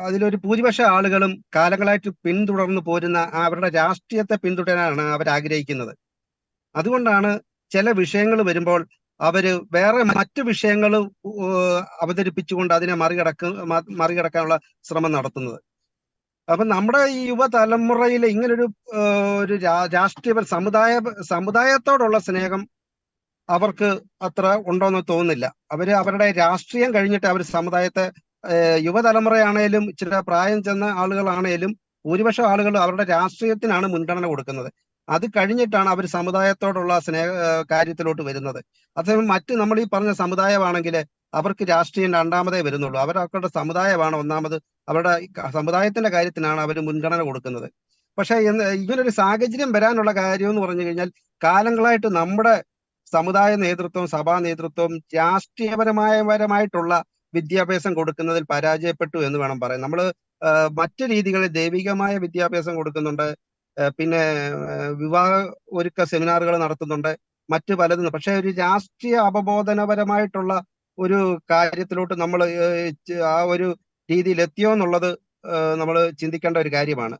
അതിലൊരു ഭൂരിപക്ഷ ആളുകളും കാലങ്ങളായിട്ട് പിന്തുടർന്നു പോരുന്ന അവരുടെ രാഷ്ട്രീയത്തെ പിന്തുടരാനാണ് അവർ ആഗ്രഹിക്കുന്നത്. അതുകൊണ്ടാണ് ചില വിഷയങ്ങൾ വരുമ്പോൾ അവര് വേറെ മറ്റു വിഷയങ്ങൾ അവതരിപ്പിച്ചുകൊണ്ട് അതിനെ മറികടക്കാനുള്ള ശ്രമം നടത്തുന്നത്. അപ്പൊ നമ്മുടെ ഈ യുവതലമുറയിൽ ഇങ്ങനൊരു രാഷ്ട്രീയ സമുദായത്തോടുള്ള സ്നേഹം അവർക്ക് അത്ര ഉണ്ടോന്ന് തോന്നുന്നില്ല. അവരുടെ രാഷ്ട്രീയം കഴിഞ്ഞിട്ട് അവർ സമുദായത്തെ, യുവതലമുറയാണേലും ഇച്ചിരി പ്രായം ചെന്ന ആളുകളാണേലും ഭൂരിപക്ഷം ആളുകൾ അവരുടെ രാഷ്ട്രീയത്തിനാണ് മുൻഗണന കൊടുക്കുന്നത്. അത് കഴിഞ്ഞിട്ടാണ് അവർ സമുദായത്തോടുള്ള കാര്യത്തിലോട്ട് വരുന്നത്. അതേസമയം നമ്മൾ ഈ പറഞ്ഞ സമുദായമാണെങ്കിൽ അവർക്ക് രാഷ്ട്രീയം രണ്ടാമതേ വരുന്നുള്ളൂ. അവരുടെ സമുദായമാണ് ഒന്നാമത്. അവരുടെ സമുദായത്തിന്റെ കാര്യത്തിനാണ് അവർ മുൻഗണന കൊടുക്കുന്നത്. പക്ഷെ ഇങ്ങനൊരു സാഹചര്യം വരാനുള്ള കാര്യം എന്ന് പറഞ്ഞു കഴിഞ്ഞാൽ, കാലങ്ങളായിട്ട് നമ്മുടെ സമുദായ നേതൃത്വം, സഭാ നേതൃത്വം രാഷ്ട്രീയപരമായിട്ടുള്ള വിദ്യാഭ്യാസം കൊടുക്കുന്നതിൽ പരാജയപ്പെട്ടു എന്ന് വേണം പറയാൻ. നമ്മൾ മറ്റു രീതികളിൽ ദൈവികമായ വിദ്യാഭ്യാസം കൊടുക്കുന്നുണ്ട്, പിന്നെ വിവാഹ ഒരുക്ക സെമിനാറുകൾ നടത്തുന്നുണ്ട്, മറ്റു പലതും. പക്ഷെ ഒരു രാഷ്ട്രീയ അവബോധനപരമായിട്ടുള്ള ഒരു കാര്യത്തിലോട്ട് നമ്മൾ ആ ഒരു രീതിയിൽ എത്തിയോ എന്നുള്ളത് നമ്മൾ ചിന്തിക്കേണ്ട ഒരു കാര്യമാണ്.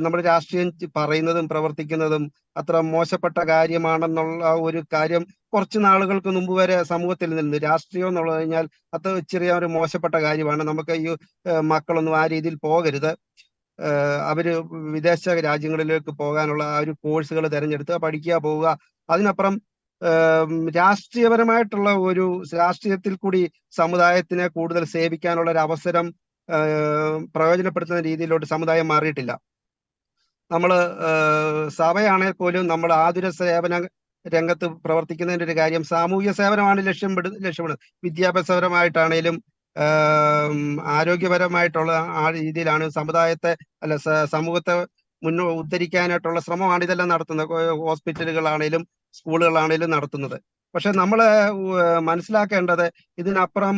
നമ്മൾ രാഷ്ട്രീയം പറയുന്നതും പ്രവർത്തിക്കുന്നതും അത്ര മോശപ്പെട്ട കാര്യമാണെന്നുള്ള ഒരു കാര്യം കുറച്ച് നാളുകൾക്ക് മുമ്പ് വരെ സമൂഹത്തിൽ നിന്ന്, രാഷ്ട്രീയം എന്ന് പറഞ്ഞു കഴിഞ്ഞാൽ അത് ചെറിയ ഒരു മോശപ്പെട്ട കാര്യമാണ്, നമുക്ക് ഈ മക്കളൊന്നും ആ രീതിയിൽ പോകരുത്, അവര് വിദേശ രാജ്യങ്ങളിലേക്ക് പോകാനുള്ള ആ ഒരു കോഴ്സുകൾ തിരഞ്ഞെടുത്ത് പഠിക്കുക, പോവുക, അതിനപ്പുറം രാഷ്ട്രീയപരമായിട്ടുള്ള ഒരു രാഷ്ട്രീയത്തിൽ കൂടി സമുദായത്തിനെ കൂടുതൽ സേവിക്കാനുള്ള ഒരു അവസരം പ്രയോജനപ്പെടുത്തുന്ന രീതിയിലോട്ട് സമുദായം മാറിയിട്ടില്ല. നമ്മള് സഭയാണെങ്കിൽ പോലും നമ്മൾ ആതുര സേവന രംഗത്ത് പ്രവർത്തിക്കുന്നതിന്റെ ഒരു കാര്യം സാമൂഹ്യ സേവനമാണ് ലക്ഷ്യമിടുന്നത്. വിദ്യാഭ്യാസപരമായിട്ടാണേലും ആരോഗ്യപരമായിട്ടുള്ള ആ രീതിയിലാണ് സമുദായത്തെ സമൂഹത്തെ ഉദ്ധരിക്കാനായിട്ടുള്ള ശ്രമമാണ് ഇതെല്ലാം നടത്തുന്നത്. ഹോസ്പിറ്റലുകളാണേലും സ്കൂളുകളാണേലും നടത്തുന്നത്. പക്ഷെ നമ്മൾ മനസ്സിലാക്കേണ്ടത്, ഇതിനപ്പുറം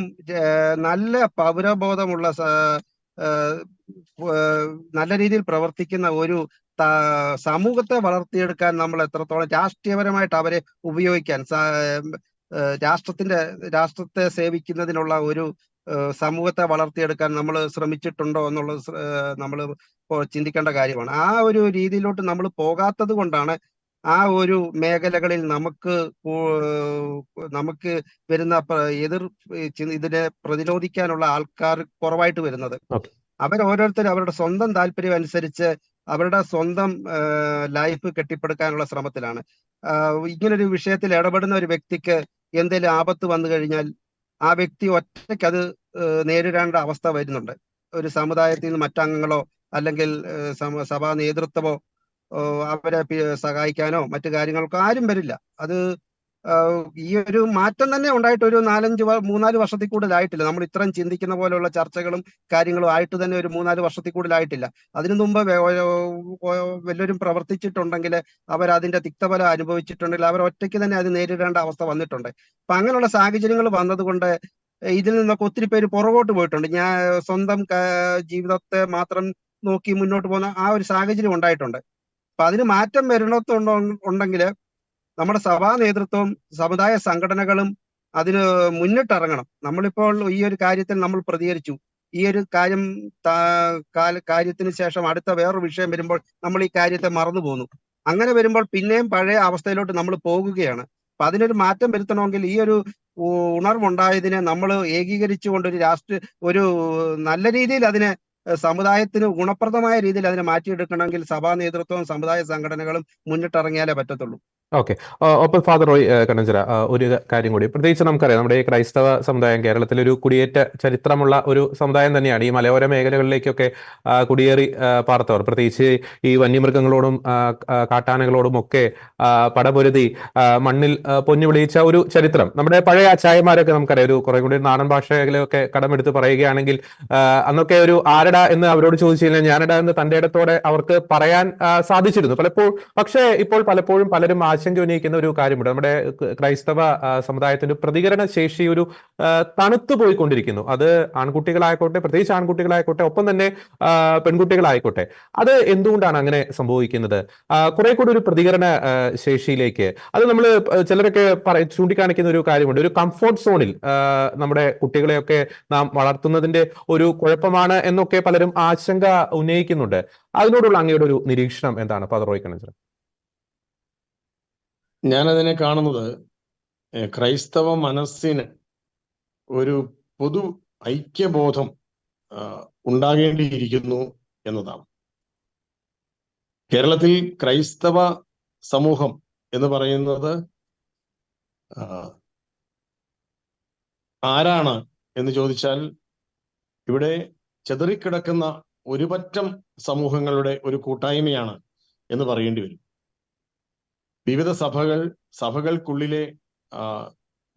നല്ല പൗരബോധമുള്ള നല്ല രീതിയിൽ പ്രവർത്തിക്കുന്ന ഒരു സമൂഹത്തെ വളർത്തിയെടുക്കാൻ നമ്മൾ എത്രത്തോളം രാഷ്ട്രീയപരമായിട്ട് അവരെ ഉപയോഗിക്കാൻ, രാഷ്ട്രത്തെ സേവിക്കുന്നതിനുള്ള ഒരു സമൂഹത്തെ വളർത്തിയെടുക്കാൻ നമ്മൾ ശ്രമിച്ചിട്ടുണ്ടോ എന്നുള്ളത് നമ്മൾ ചിന്തിക്കേണ്ട കാര്യമാണ്. ആ ഒരു രീതിയിലോട്ട് നമ്മൾ പോകാത്തത് കൊണ്ടാണ് ആ ഒരു മേഖലകളിൽ നമുക്ക് വരുന്ന ഇതിനെ പ്രതിരോധിക്കാനുള്ള ആൾക്കാർ കുറവായിട്ട് വരുന്നത്. ഓരോരുത്തരും അവരുടെ സ്വന്തം താല്പര്യം അനുസരിച്ച് അവരുടെ സ്വന്തം ലൈഫ് കെട്ടിപ്പടുക്കാനുള്ള ശ്രമത്തിലാണ്. ഇങ്ങനൊരു വിഷയത്തിൽ ഇടപെടുന്ന ഒരു വ്യക്തിക്ക് എന്തെങ്കിലും ആപത്ത് വന്നു കഴിഞ്ഞാൽ ആ വ്യക്തി ഒറ്റയ്ക്ക് അത് നേരിടേണ്ട അവസ്ഥ വരുന്നുണ്ട്. ഒരു സമുദായത്തിൽ നിന്ന് മറ്റംഗങ്ങളോ അല്ലെങ്കിൽ സഭാ നേതൃത്വമോ അവരെ സഹായിക്കാനോ മറ്റു കാര്യങ്ങൾക്കോ ആരും വരില്ല. അത് ഈ ഒരു മാറ്റം തന്നെ ഉണ്ടായിട്ട് ഒരു 3-4 വർഷത്തിൽ കൂടുതലായിട്ടില്ല. നമ്മൾ ഇത്രയും ചിന്തിക്കുന്ന പോലെയുള്ള ചർച്ചകളും കാര്യങ്ങളും ആയിട്ട് തന്നെ ഒരു 3-4 വർഷത്തിൽ കൂടുതലായിട്ടില്ല. അതിനു മുമ്പ് വല്ലവരും പ്രവർത്തിച്ചിട്ടുണ്ടെങ്കിൽ അവരതിന്റെ തിക്തഫലം അനുഭവിച്ചിട്ടുണ്ടെങ്കിൽ അവർ ഒറ്റയ്ക്ക് തന്നെ അത് നേരിടേണ്ട അവസ്ഥ വന്നിട്ടുണ്ട്. അപ്പൊ അങ്ങനെയുള്ള സാഹചര്യങ്ങൾ വന്നതുകൊണ്ട് ഇതിൽ നിന്നൊക്കെ ഒത്തിരി പേര് പുറകോട്ട് പോയിട്ടുണ്ട്. ഞാൻ സ്വന്തം ജീവിതത്തെ മാത്രം നോക്കി മുന്നോട്ട് പോകുന്ന ആ ഒരു സാഹചര്യം ഉണ്ടായിട്ടുണ്ട്. അപ്പൊ അതിന് മാറ്റം വരണത്തുണ്ടെങ്കിൽ നമ്മുടെ സഭാ നേതൃത്വവും സമുദായ സംഘടനകളും അതിന് മുന്നിട്ടിറങ്ങണം. നമ്മളിപ്പോൾ ഈ ഒരു കാര്യത്തിൽ നമ്മൾ പ്രതികരിച്ചു. ഈ ഒരു കാര്യത്തിന് ശേഷം അടുത്ത വേറൊരു വിഷയം വരുമ്പോൾ നമ്മൾ ഈ കാര്യത്തെ മറന്നു പോകുന്നു. അങ്ങനെ വരുമ്പോൾ പിന്നെയും പഴയ അവസ്ഥയിലോട്ട് നമ്മൾ പോകുകയാണ്. അപ്പൊ അതിനൊരു മാറ്റം വരുത്തണമെങ്കിൽ ഈ ഒരു ഉണർവുണ്ടായതിനെ നമ്മൾ ഏകീകരിച്ചുകൊണ്ട് ഒരു നല്ല രീതിയിൽ അതിനെ സമുദായത്തിന് ഗുണപ്രദമായ രീതിയിൽ അതിനെ മാറ്റിയെടുക്കണമെങ്കിൽ സഭാ നേതൃത്വവും സമുദായ സംഘടനകളും മുന്നിട്ടിറങ്ങിയാലേ പറ്റത്തുള്ളൂ. ഓക്കെ. ഒപ്പം ഫാദർ റോയ് കണ്ണഞ്ചിറ, ഒരു കാര്യം കൂടി. പ്രത്യേകിച്ച് നമുക്കറിയാം, നമ്മുടെ ഈ ക്രൈസ്തവ സമുദായം കേരളത്തിലെ ഒരു കുടിയേറ്റ ചരിത്രമുള്ള ഒരു സമുദായം തന്നെയാണ്. ഈ മലയോര മേഖലകളിലേക്കൊക്കെ കുടിയേറി പാർത്തവർ, പ്രത്യേകിച്ച് ഈ വന്യമൃഗങ്ങളോടും കാട്ടാനകളോടും ഒക്കെ പടപൊരുതി മണ്ണിൽ പൊന്നു വിളിയിച്ച ഒരു ചരിത്രം നമ്മുടെ പഴയ അച്ചായന്മാരൊക്കെ നമുക്കറിയാം. ഒരു കുറെ കൂടി നാടൻ ഭാഷയിലൊക്കെ കടമെടുത്ത് പറയുകയാണെങ്കിൽ അന്നൊക്കെ ഒരു ആരടാ എന്ന് അവരോട് ചോദിച്ചു കഴിഞ്ഞാൽ ഞാനടാ എന്ന് തന്റെ ഇടത്തോടെ അവർക്ക് പറയാൻ സാധിച്ചിരുന്നു പലപ്പോഴും. പക്ഷേ ഇപ്പോൾ പലപ്പോഴും പലരും ആശങ്ക ഉന്നയിക്കുന്ന ഒരു കാര്യമുണ്ട്. നമ്മുടെ ക്രൈസ്തവ സമുദായത്തിന്റെ പ്രതികരണ ശേഷി ഒരു തണുത്തു പോയിക്കൊണ്ടിരിക്കുന്നു. അത് ആൺകുട്ടികളായിക്കോട്ടെ, പ്രത്യേകിച്ച് ആൺകുട്ടികളായിക്കോട്ടെ, ഒപ്പം തന്നെ പെൺകുട്ടികളായിക്കോട്ടെ. അത് എന്തുകൊണ്ടാണ് അങ്ങനെ സംഭവിക്കുന്നത്? കുറെ കൂടി ഒരു പ്രതികരണ ശേഷിയിലേക്ക് അത് നമ്മൾ ചിലരൊക്കെ ചൂണ്ടിക്കാണിക്കുന്ന ഒരു കാര്യമുണ്ട്. ഒരു കംഫോർട്ട് സോണിൽ നമ്മുടെ കുട്ടികളെയൊക്കെ നാം വളർത്തുന്നതിന്റെ ഒരു കുഴപ്പമാണ് എന്നൊക്കെ പലരും ആശങ്ക ഉന്നയിക്കുന്നുണ്ട്. അതിനോടുള്ള അങ്ങയുടെ ഒരു നിരീക്ഷണം എന്താണ് ഫാദർ റോയ് കണ്ണഞ്ചിറ? ഞാനതിനെ കാണുന്നത് ക്രൈസ്തവ മനസ്സിന് ഒരു പൊതു ഐക്യബോധം ഉണ്ടാകേണ്ടിയിരിക്കുന്നു എന്നതാണ്. കേരളത്തിൽ ക്രൈസ്തവ സമൂഹം എന്ന് പറയുന്നത് ആരാണ് എന്ന് ചോദിച്ചാൽ ഇവിടെ ചെതറിക്കിടക്കുന്ന ഒരുപറ്റം സമൂഹങ്ങളുടെ ഒരു കൂട്ടായ്മയാണ് എന്ന് പറയേണ്ടി വരും. വിവിധ സഭകൾക്കുള്ളിലെ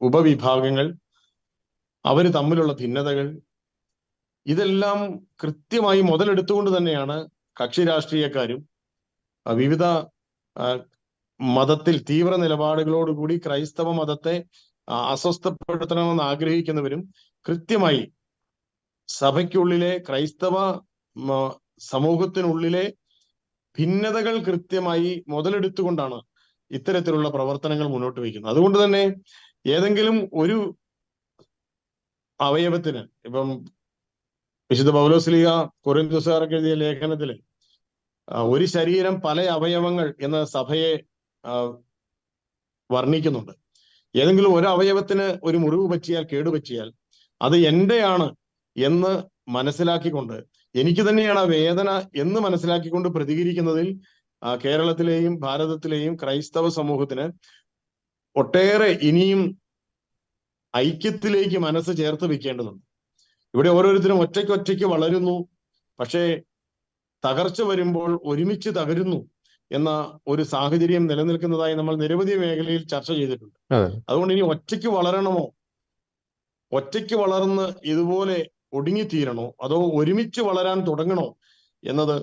ഉപവിഭാഗങ്ങൾ, അവർ തമ്മിലുള്ള ഭിന്നതകൾ, ഇതെല്ലാം കൃത്യമായി മുതലെടുത്തുകൊണ്ട് തന്നെയാണ് കക്ഷി രാഷ്ട്രീയക്കാരും വിവിധ മതത്തിൽ തീവ്ര നിലപാടുകളോടുകൂടി ക്രൈസ്തവ മതത്തെ അസ്വസ്ഥപ്പെടുത്തണമെന്ന് ആഗ്രഹിക്കുന്നവരും കൃത്യമായി സഭയ്ക്കുള്ളിലെ ക്രൈസ്തവ സമൂഹത്തിനുള്ളിലെ ഭിന്നതകൾ കൃത്യമായി മുതലെടുത്തുകൊണ്ടാണ് ഇത്തരത്തിലുള്ള പ്രവർത്തനങ്ങൾ മുന്നോട്ട് വയ്ക്കുന്നത്. അതുകൊണ്ട് തന്നെ ഏതെങ്കിലും ഒരു അവയവത്തിന്, ഇപ്പം വിശുദ്ധ പൗലോസ്ലീഹ കൊരിന്ത്യക്കാർക്ക് എഴുതിയ ലേഖനത്തില് ഒരു ശരീരം പല അവയവങ്ങൾ എന്ന സഭയെ വർണ്ണിക്കുന്നുണ്ട്. ഏതെങ്കിലും ഒരു അവയവത്തിന് ഒരു മുറിവ് പറ്റിയാൽ, കേടുപറ്റിയാൽ അത് എന്റെയാണ് എന്ന് മനസ്സിലാക്കിക്കൊണ്ട്, എനിക്ക് തന്നെയാണ് ആ വേദന എന്ന് മനസ്സിലാക്കിക്കൊണ്ട് പ്രതികരിക്കുന്നതിൽ കേരളത്തിലെയും ഭാരതത്തിലെയും ക്രൈസ്തവ സമൂഹത്തിന് ഒട്ടേറെ ഇനിയും ഐക്യത്തിലേക്ക് മനസ്സ് ചേർത്ത് വെക്കേണ്ടതുണ്ട്. ഇവിടെ ഓരോരുത്തരും ഒറ്റയ്ക്കൊറ്റയ്ക്ക് വളരുന്നു, പക്ഷേ തകർച്ച വരുമ്പോൾ ഒരുമിച്ച് തകരുന്നു എന്ന ഒരു സാഹചര്യം നിലനിൽക്കുന്നതായി നമ്മൾ നിരവധി മേഖലയിൽ ചർച്ച ചെയ്തിട്ടുണ്ട്. അതുകൊണ്ട് ഇനി ഒറ്റയ്ക്ക് വളരണമോ, ഒറ്റയ്ക്ക് വളർന്ന് ഇതുപോലെ ഒടുങ്ങിത്തീരണോ, അതോ ഒരുമിച്ച് വളരാൻ തുടങ്ങണോ എന്നത്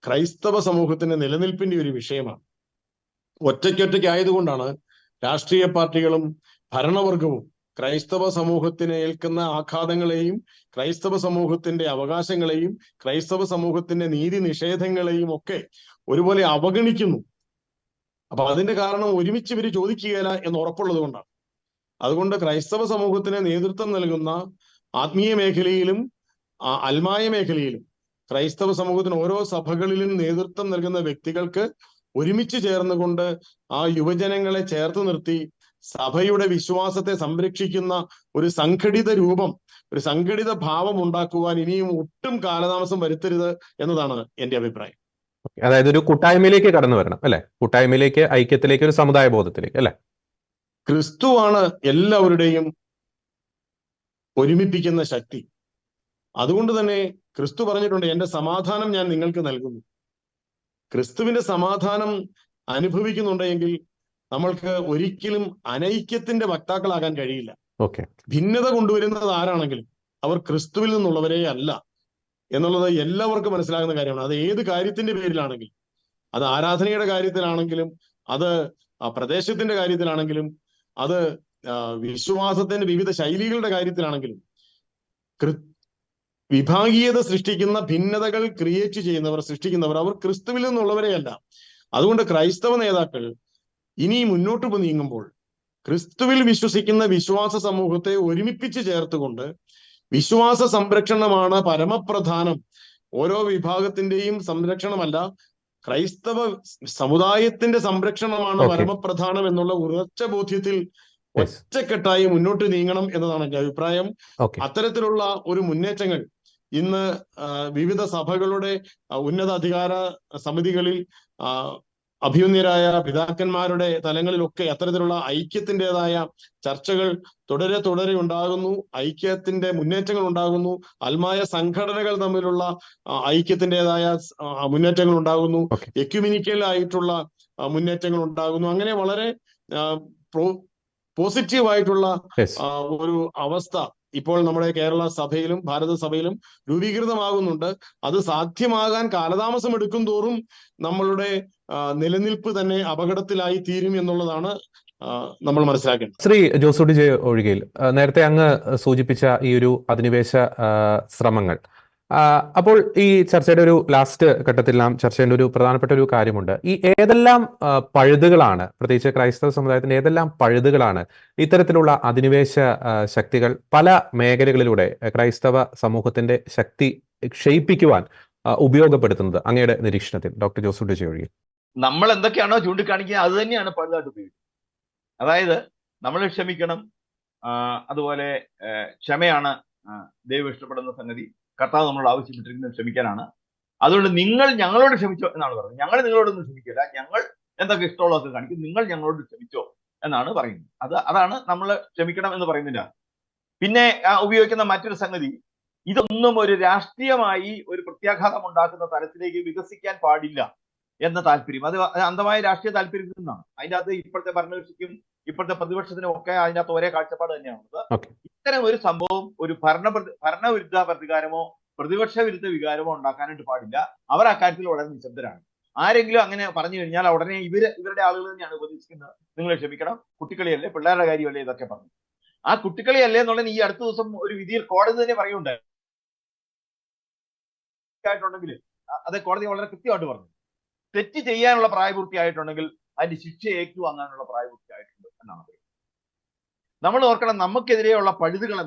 ക്രൈസ്തവ സമൂഹത്തിന്റെ നിലനിൽപ്പിന്റെ ഒരു വിഷയമാണ്. ഒറ്റയ്ക്കൊറ്റയ്ക്കായതുകൊണ്ടാണ് രാഷ്ട്രീയ പാർട്ടികളും ഭരണവർഗവും ക്രൈസ്തവ സമൂഹത്തിന് ഏൽക്കുന്ന ആഘാതങ്ങളെയും ക്രൈസ്തവ സമൂഹത്തിന്റെ അവകാശങ്ങളെയും ക്രൈസ്തവ സമൂഹത്തിന്റെ നീതി നിഷേധങ്ങളെയും ഒക്കെ ഒരുപോലെ അവഗണിക്കുന്നു. അപ്പൊ അതിന്റെ കാരണം ഒരുമിച്ച് ഇവര് ചോദിക്കുകയില്ല എന്ന് ഉറപ്പുള്ളത് കൊണ്ടാണ്. അതുകൊണ്ട് ക്രൈസ്തവ സമൂഹത്തിന് നേതൃത്വം നൽകുന്ന ആത്മീയ മേഖലയിലും അൽമായ മേഖലയിലും ക്രൈസ്തവ സമൂഹത്തിന് ഓരോ സഭകളിലും നേതൃത്വം നൽകുന്ന വ്യക്തികൾക്ക് ഒരുമിച്ച് ചേർന്നുകൊണ്ട് ആ യുവജനങ്ങളെ ചേർത്ത് നിർത്തി സഭയുടെ വിശ്വാസത്തെ സംരക്ഷിക്കുന്ന ഒരു സംഘടിത രൂപം, ഒരു സംഘടിത ഭാവം ഉണ്ടാക്കുവാൻ ഇനിയും ഒട്ടും കാലതാമസം വരുത്തരുത് എന്നതാണ് എന്റെ അഭിപ്രായം. അതായത് ഒരു കൂട്ടായ്മയിലേക്ക് കടന്നു വരണം അല്ലെ? കൂട്ടായ്മയിലേക്ക്, ഐക്യത്തിലേക്ക്, ഒരു സമുദായ ബോധത്തിലേക്ക് അല്ലെ? ക്രിസ്തുവാണ് എല്ലാവരുടെയും ഒരുമിപ്പിക്കുന്ന ശക്തി. അതുകൊണ്ട് തന്നെ ക്രിസ്തു പറഞ്ഞിട്ടുണ്ട്, എന്റെ സമാധാനം ഞാൻ നിങ്ങൾക്ക് നൽകുന്നു. ക്രിസ്തുവിന്റെ സമാധാനം അനുഭവിക്കുന്നുണ്ടെങ്കിൽ നമ്മൾക്ക് ഒരിക്കലും അനൈക്യത്തിന്റെ വക്താക്കളാകാൻ കഴിയില്ല. ഓക്കെ. ഭിന്നത കൊണ്ടുവരുന്നത് ആരാണെങ്കിലും അവർ ക്രിസ്തുവിൽ നിന്നുള്ളവരേ അല്ല എന്നുള്ളത് എല്ലാവർക്കും മനസ്സിലാകുന്ന കാര്യമാണ്. അത് ഏത് കാര്യത്തിന്റെ പേരിലാണെങ്കിലും, അത് ആരാധനയുടെ കാര്യത്തിലാണെങ്കിലും, അത് പ്രദേശത്തിന്റെ കാര്യത്തിലാണെങ്കിലും, അത് വിശ്വാസത്തിന്റെ വിവിധ ശൈലികളുടെ കാര്യത്തിലാണെങ്കിലും, വിഭാഗീയത സൃഷ്ടിക്കുന്ന, ഭിന്നതകൾ ക്രിയേറ്റ് ചെയ്യുന്നവർ, സൃഷ്ടിക്കുന്നവർ, അവർ ക്രിസ്തുവിൽ നിന്നുള്ളവരെയല്ല. അതുകൊണ്ട് ക്രൈസ്തവ നേതാക്കൾ ഇനി മുന്നോട്ട് നീങ്ങുമ്പോൾ ക്രിസ്തുവിൽ വിശ്വസിക്കുന്ന വിശ്വാസ സമൂഹത്തെ ഒരുമിപ്പിച്ച് ചേർത്തുകൊണ്ട് വിശ്വാസ സംരക്ഷണമാണ് പരമപ്രധാനം, ഓരോ വിഭാഗത്തിന്റെയും സംരക്ഷണമല്ല, ക്രൈസ്തവ സമുദായത്തിന്റെ സംരക്ഷണമാണ് പരമപ്രധാനം എന്നുള്ള ഉറച്ച ബോധ്യത്തിൽ ഒറ്റക്കെട്ടായി മുന്നോട്ട് നീങ്ങണം എന്നതാണ് എന്റെ അഭിപ്രായം. അത്തരത്തിലുള്ള ഒരു മുന്നേറ്റങ്ങൾ ഇന്ന് വിവിധ സഭകളുടെ ഉന്നത അധികാര സമിതികളിൽ, അഭിമന്യരായ പിതാക്കന്മാരുടെ തലങ്ങളിലൊക്കെ അത്തരത്തിലുള്ള ഐക്യത്തിൻ്റെതായ ചർച്ചകൾ തുടരെ ഉണ്ടാകുന്നു. ഐക്യത്തിന്റെ മുന്നേറ്റങ്ങൾ ഉണ്ടാകുന്നു. ആത്മായ സംഘടനകൾ തമ്മിലുള്ള ഐക്യത്തിൻ്റെതായ മുന്നേറ്റങ്ങൾ ഉണ്ടാകുന്നു. എക്യുമിനിക്കൽ ആയിട്ടുള്ള മുന്നേറ്റങ്ങൾ ഉണ്ടാകുന്നു. അങ്ങനെ വളരെ പോസിറ്റീവായിട്ടുള്ള ഒരു അവസ്ഥ ഇപ്പോൾ നമ്മുടെ കേരള സഭയിലും ഭാരത സഭയിലും രൂപീകൃതമാകുന്നുണ്ട്. അത് സാധ്യമാകാൻ കാലതാമസം എടുക്കും തോറും നമ്മളുടെ നിലനിൽപ്പ് തന്നെ അപകടത്തിലായി തീരും എന്നുള്ളതാണ് നമ്മൾ മനസ്സിലാക്കേണ്ടത്. ശ്രീ ജോസൂട്ടി ജെ ഒഴികയിൽ നേരത്തെ അങ്ങ് സൂചിപ്പിച്ച ഈ ഒരു അധിനിവേശ ശ്രമങ്ങൾ, അപ്പോൾ ഈ ചർച്ചയുടെ ഒരു ലാസ്റ്റ് ഘട്ടത്തിൽ നാം ചർച്ച ചെയ്യേണ്ട ഒരു പ്രധാനപ്പെട്ട ഒരു കാര്യമുണ്ട്. ഈ ഏതെല്ലാം പഴുതുകളാണ്, പ്രത്യേകിച്ച് ക്രൈസ്തവ സമുദായത്തിന്റെ ഏതെല്ലാം പഴുതുകളാണ് ഇത്തരത്തിലുള്ള അധിനിവേശ ശക്തികൾ പല മേഖലകളിലൂടെ ക്രൈസ്തവ സമൂഹത്തിന്റെ ശക്തി ക്ഷയിപ്പിക്കുവാൻ ഉപയോഗപ്പെടുത്തുന്നത് അങ്ങയുടെ നിരീക്ഷണത്തിൽ? ഡോക്ടർ ജോസൂട്ടി ജെ ഒഴികയിൽ നമ്മൾ എന്തൊക്കെയാണോ ചൂണ്ടിക്കാണിക്കുന്നത് അത് തന്നെയാണ് പഴുതായിട്ട് ഉപയോഗിക്കുന്നത്. അതായത് നമ്മൾ ക്ഷമിക്കണം, അതുപോലെ ക്ഷമയാണ് ദൈവം ഇഷ്ടപ്പെടുന്ന സംഗതി, കർത്താവ് നമ്മളോട് ആവശ്യപ്പെട്ടിരിക്കുന്നത് ക്ഷമിക്കാനാണ്. അതുകൊണ്ട് നിങ്ങൾ ഞങ്ങളോട് ക്ഷമിച്ചോ എന്നാണ് പറയുന്നത്. ഞങ്ങൾ നിങ്ങളോടൊന്നും ക്ഷമിക്കില്ല, ഞങ്ങൾ എന്തൊക്കെ ഇഷ്ടമുള്ളതൊക്കെ കാണിക്കും, നിങ്ങൾ ഞങ്ങളോട് ക്ഷമിച്ചോ എന്നാണ് പറയുന്നത്. അതാണ് നമ്മൾ ക്ഷമിക്കണം എന്ന് പറയുന്നില്ല. പിന്നെ ഉപയോഗിക്കുന്ന മറ്റൊരു സംഗതി, ഇതൊന്നും ഒരു രാഷ്ട്രീയമായി ഒരു പ്രത്യാഘാതം ഉണ്ടാക്കുന്ന തരത്തിലേക്ക് വികസിക്കാൻ പാടില്ല എന്ന താല്പര്യം, അത് അന്ധമായ രാഷ്ട്രീയ താല്പര്യത്തിൽ നിന്നാണ്. അതിൻ്റെ അകത്ത് ഇപ്പോഴത്തെ ഭരണകക്ഷിക്കും ഇപ്പോഴത്തെ പ്രതിപക്ഷത്തിനും ഒക്കെ അതിൻ്റെ അകത്ത് ഒരേ കാഴ്ചപ്പാട് തന്നെയാണുള്ളത്. ഇത്തരം ഒരു സംഭവം ഒരു ഭരണവിരുദ്ധ പ്രതികാരമോ പ്രതിപക്ഷ വിരുദ്ധ വികാരമോ ഉണ്ടാക്കാനായിട്ട് പാടില്ല. അവർ അക്കാര്യത്തിൽ വളരെ നിശബ്ദരാണ്. ആരെങ്കിലും അങ്ങനെ പറഞ്ഞു കഴിഞ്ഞാൽ ഉടനെ ഇവരുടെ ആളുകൾ തന്നെയാണ് ഉപദേശിക്കുന്നത്, നിങ്ങൾ ക്ഷമിക്കണം, കുട്ടിക്കളിയല്ലേ, പിള്ളേരുടെ കാര്യമല്ലേ, ഇതൊക്കെ പറഞ്ഞു. ആ കുട്ടിക്കളിയല്ലേ എന്നുള്ളത് ഈ അടുത്ത ദിവസം ഒരു വിധിയിൽ കോടതി തന്നെ പറയുണ്ടായി ായിട്ടുണ്ടെങ്കിൽ അത് കോടതി വളരെ കൃത്യമായിട്ട് പറഞ്ഞു. തെറ്റ് ചെയ്യാനുള്ള പ്രായപൂർത്തിയായിട്ടുണ്ടെങ്കിൽ അതിന്റെ ശിക്ഷ ഏറ്റുവാങ്ങാനുള്ള പ്രായപൂർത്തിയായിട്ടുണ്ട് എന്നാണ് പറയുന്നത്. നമ്മൾ ഓർക്കണം, നമുക്കെതിരെയുള്ള പഴുതുകൾ